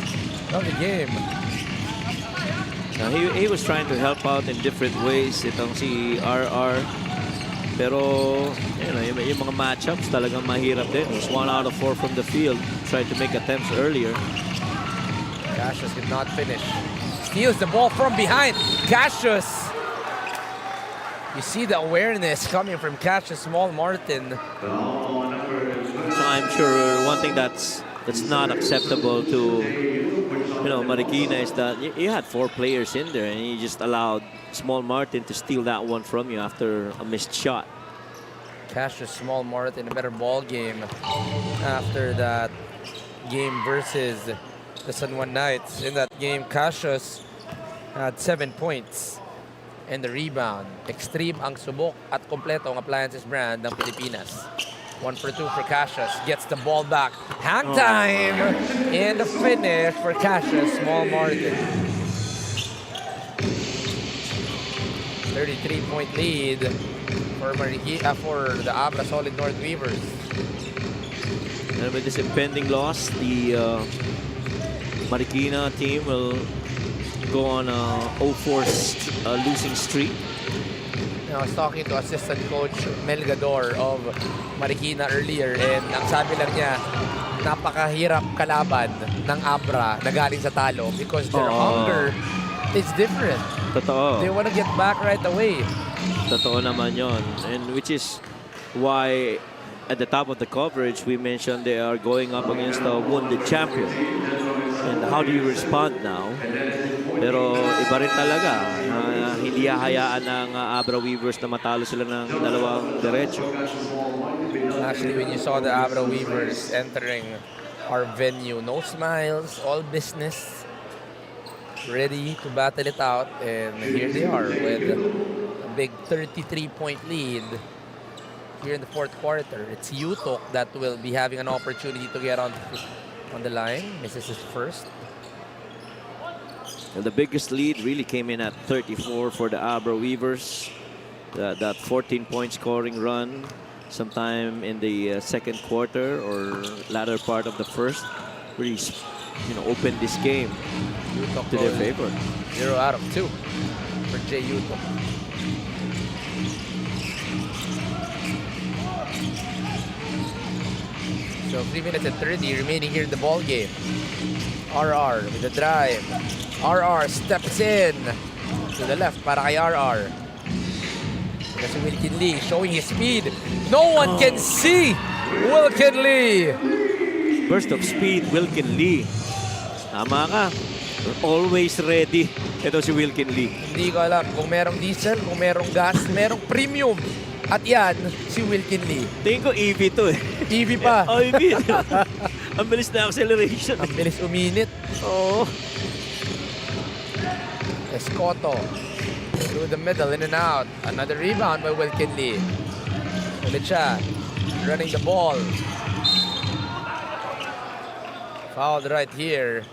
of the game. Now, he was trying to help out in different ways itong si RR. Pero, yung mga matchups talagang mahirap din. It was 1 out of 4 from the field. Tried to make attempts earlier. Cassius could not finish. steals the ball from behind. Cassius. You see the awareness coming from Cassius Small Martin. So I'm sure one thing that's not acceptable to Marikina is that you had 4 players in there and you just allowed Small Martin to steal that one from you after a missed shot. Cassius Small Martin, a better ball game after that game versus the San Juan Knights. In that game, Cassius had 7 points and the rebound. Extreme ang subok at kompleto ang appliances brand ng Pilipinas. 1 for 2 for Cassius. Gets the ball back. Hang time! And the finish for Cassius Small Martin. 33-point lead for the Abra Solid North Weavers. And with this impending loss, the Marikina team will go on a 0-4 losing streak. I was talking to assistant coach Melgador of Marikina earlier, and ang sabi lang niya, napakahirap kalaban ng Abra na galing sa talo because their hunger is different. Totoo. They want to get back right away. Totoo naman yon. And which is why at the top of the coverage, we mentioned they are going up against a wounded champion. And how do you respond now? Pero iba rin talaga. Hindi hahayaan ng Abra Weavers na matalo sila ng 2 diretso. Actually, when you saw the Abra Weavers entering our venue, no smiles, all business, ready to battle it out. And here they are with a big 33-point lead here in the 4th quarter. It's Yutok that will be having an opportunity to get on the line. Misses his first. And the biggest lead really came in at 34 for the Abra Weavers. That 14-point scoring run sometime in the 2nd quarter or latter part of the 1st really opened this game to their favor. 0 out of 2 for Jay Yutok. So 3 minutes and 30 remaining here in the ball game. RR with the drive. RR steps in to the left para kay RR. Kasi Wilkin Lee showing his speed. No one can see Wilkin Lee. Burst of speed, Wilkin Lee. Tama ka. Always ready. Ito si Wilkin Lee. Hindi ko alam kung merong diesel, kung merong gas, merong premium. At yan, si Wilkin Lee. Tingin ko EV to eh. EV pa. Oh, EV. Ang bilis na acceleration. Ang bilis uminit. Oo. Escoto through the middle, in and out. Another rebound by Wilkin Lee. Ulit siya. Running the ball. Fouled right here.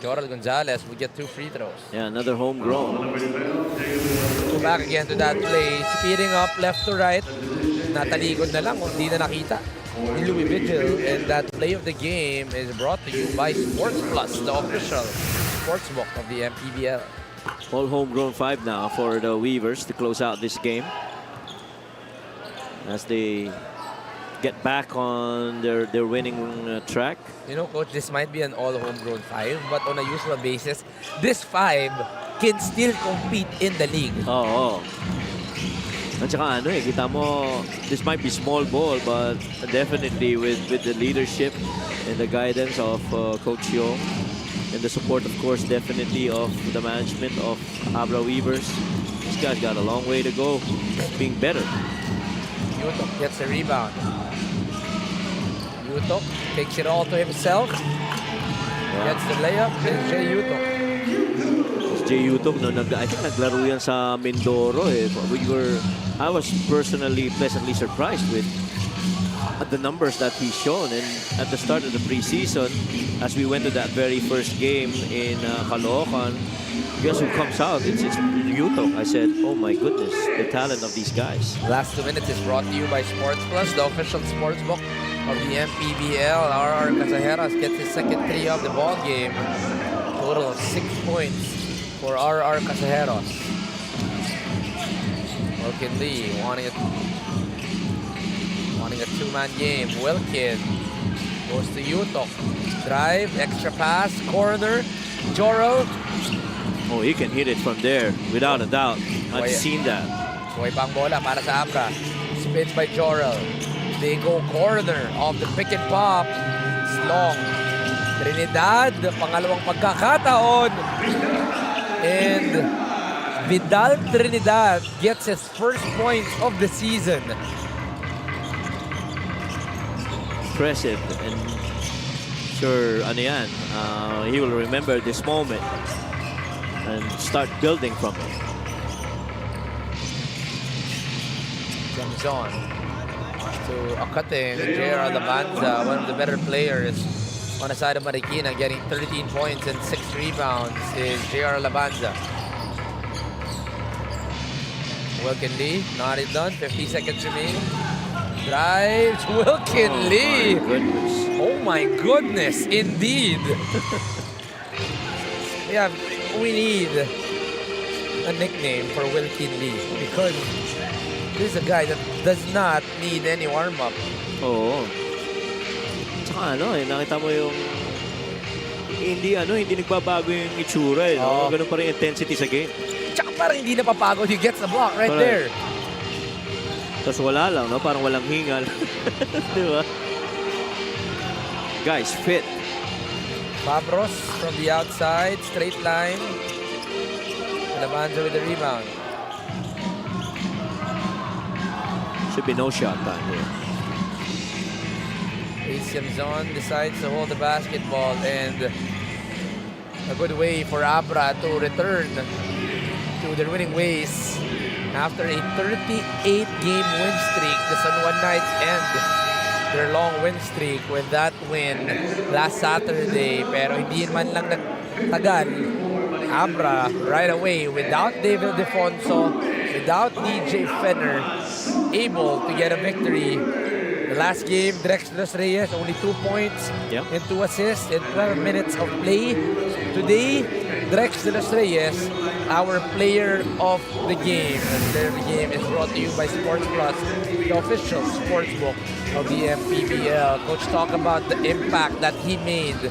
Joral Gonzalez will get 2 free throws. Yeah, another homegrown. Go back again to that play. Speeding up left to right. Natalikod na lang kung hindi na nakita ni Louis Vigil. And that play of the game is brought to you by Sports Plus, the official sportsbook of the MPBL. All homegrown 5 now for the Weavers to close out this game. As they get back on their winning track. You know, Coach, this might be an all homegrown 5, but on a usual basis, this 5 can still compete in the league. Oo. At saka kita mo, this might be small ball, but definitely with the leadership and the guidance of Coach Yong and the support, of course, definitely of the management of Abra Weavers. This guy's got a long way to go, being better. Yutok gets a rebound. Yutok takes it all to himself. Gets the layup. It's Jay Yutok. It's Jay Yutok. I think naglaro yan sa Mindoro. I was personally pleasantly surprised with the numbers that he's shown. And at the start of the preseason, as we went to that very first game in Caloocan, guess who comes out? It's Yutok. I said, oh my goodness, the talent of these guys. Last 2 minutes is brought to you by Sports Plus, the official sports book of the MPBL. RR Casajeras gets his second 3 of the ball game. Total of 6 points for RR Casajeras. Wilkin Lee wanting a 2-man game. Wilkin goes to Yutok. Drive, extra pass, corner. Joral Oh, he can hit it from there without a doubt. I've Why- seen that. Buhay pa ang bola para sa Abra. Spin by Jorel. They go corner of the pick and pop. It's long. Trinidad, pangalawang pagkakataon. And Vidal Trinidad gets his first points of the season. Impressive. And sure, ano yan, he will remember this moment and start building from it. Comes on to Akating, J.R. Labanza, one of the better players on the side of Marikina, getting 13 points and 6 rebounds is J.R. Labanza. Wilkin Lee, not it done, 50 seconds remaining. Drives, Wilkin Lee. My goodness. Oh my goodness, indeed. Yeah, we need a nickname for Wilkin Lee because this is a guy that does not need any warm-up. Oo. Tsaka nakita mo yung hindi nagbabago yung itsura eh. No? Oo. Ganun pa rin intensity sa game. Tsaka parang hindi napapagod. He gets the block right Correct. there. Tapos wala lang, no? Parang walang hingal. Di ba? Guys, fit. Fabros from the outside, straight line. Labanza with the rebound. Should be no shot time here. Zon decides to hold the basketball and a good way for Abra to return to their winning ways. After a 38-game win streak, the San Juan Knights end their long win streak with that win last Saturday. Pero hindi man lang nagtagal. Abra right away without David Defonso, without DJ Fenner, able to get a victory. The last game, Drex de los Reyes, only 2 points Yep. and 2 assists in 12 minutes of play. Today, Drex de los Reyes, our player of the game. And player of the game is brought to you by Sports Plus, the official sportsbook of the MPBL. Coach, talk about the impact that he made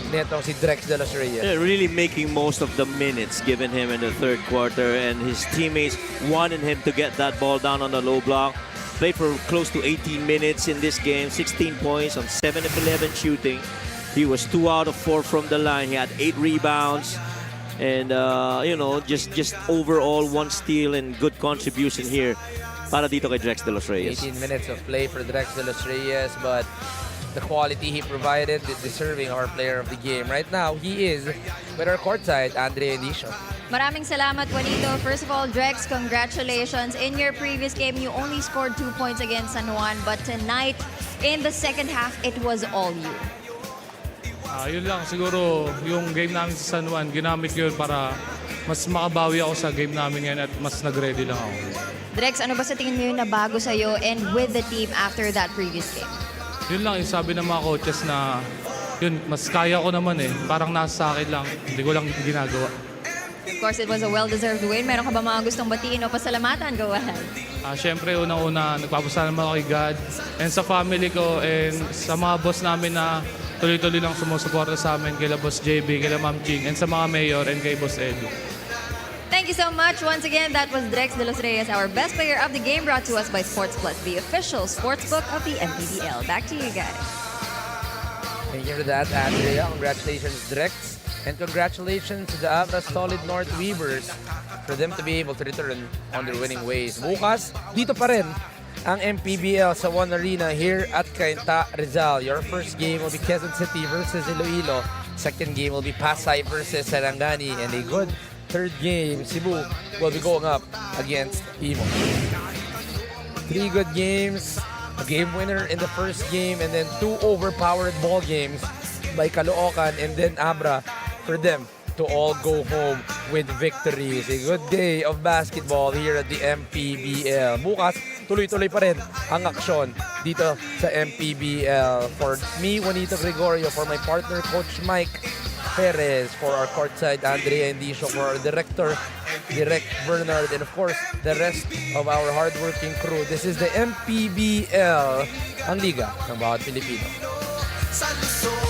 netong si Drex de los Reyes. Yeah, really making most of the minutes given him in the third quarter, and his teammates wanted him to get that ball down on the low block. Played for close to 18 minutes in this game, 16 points on 7 of 11 shooting. He was 2 out of 4 from the line. He had 8 rebounds, and just overall 1 steal and good contribution here para dito kay Drex de los Reyes. 18 minutes of play for Drex de los Reyes, but the quality he provided is deserving our player of the game. Right now, he is with our courtside, Andre Edicio. Maraming salamat, Juanito. First of all, Drex, congratulations. In your previous game, you only scored 2 points against San Juan, but tonight, in the second half, it was all you. Yun lang, siguro yung game namin sa San Juan, ginamit ko yun para mas makabawi ako sa game namin ngayon at mas nag-ready lang ako. Drex, ano ba sa tingin mo yung nabago sa'yo and with the team after that previous game? Yun lang, yung sabi ng mga coaches na yun, mas kaya ko naman eh. Parang nasa sa akin lang, hindi ko lang ginagawa. Of course, it was a well-deserved win. Meron ka ba mga gustong batiin o pasalamatan? Go ahead. Siyempre, unang-una, nagpapasalamat ako kay God and sa family ko and sa mga boss namin na tuloy-tuloy lang sumusuporta sa amin, kay Boss JB, kay Ma'am Ching, and sa mga mayor and kay Boss Edu. Thank you so much. Once again, that was Drex de los Reyes, our best player of the game, brought to us by Sports Plus, the official sportsbook of the MPBL. Back to you guys. Thank you for that, Andrea. Congratulations, Drex. And congratulations to the Abra Solid North Weavers for them to be able to return on their winning ways. Bukas, dito pa rin ang MPBL sa One Arena here at Cainta, Rizal. Your first game will be Quezon City versus Iloilo. Second game will be Pasay versus Sarangani. And a good third game, Cebu will be going up against Imo. 3 good games, a game winner in the first game, and then 2 overpowered ball games by Caloocan and then Abra for them to all go home with victories. A good day of basketball here at the MPBL. Bukas, tuloy-tuloy pa rin ang aksyon dito sa MPBL. For me, Juanito Gregorio, for my partner, Coach Mike Perez, for our courtside, Andrea Endicio, for our director, Direct Bernard, and of course, the rest of our hardworking crew. This is the MPBL, ang liga ng bawat Pilipino. Sa Luzon,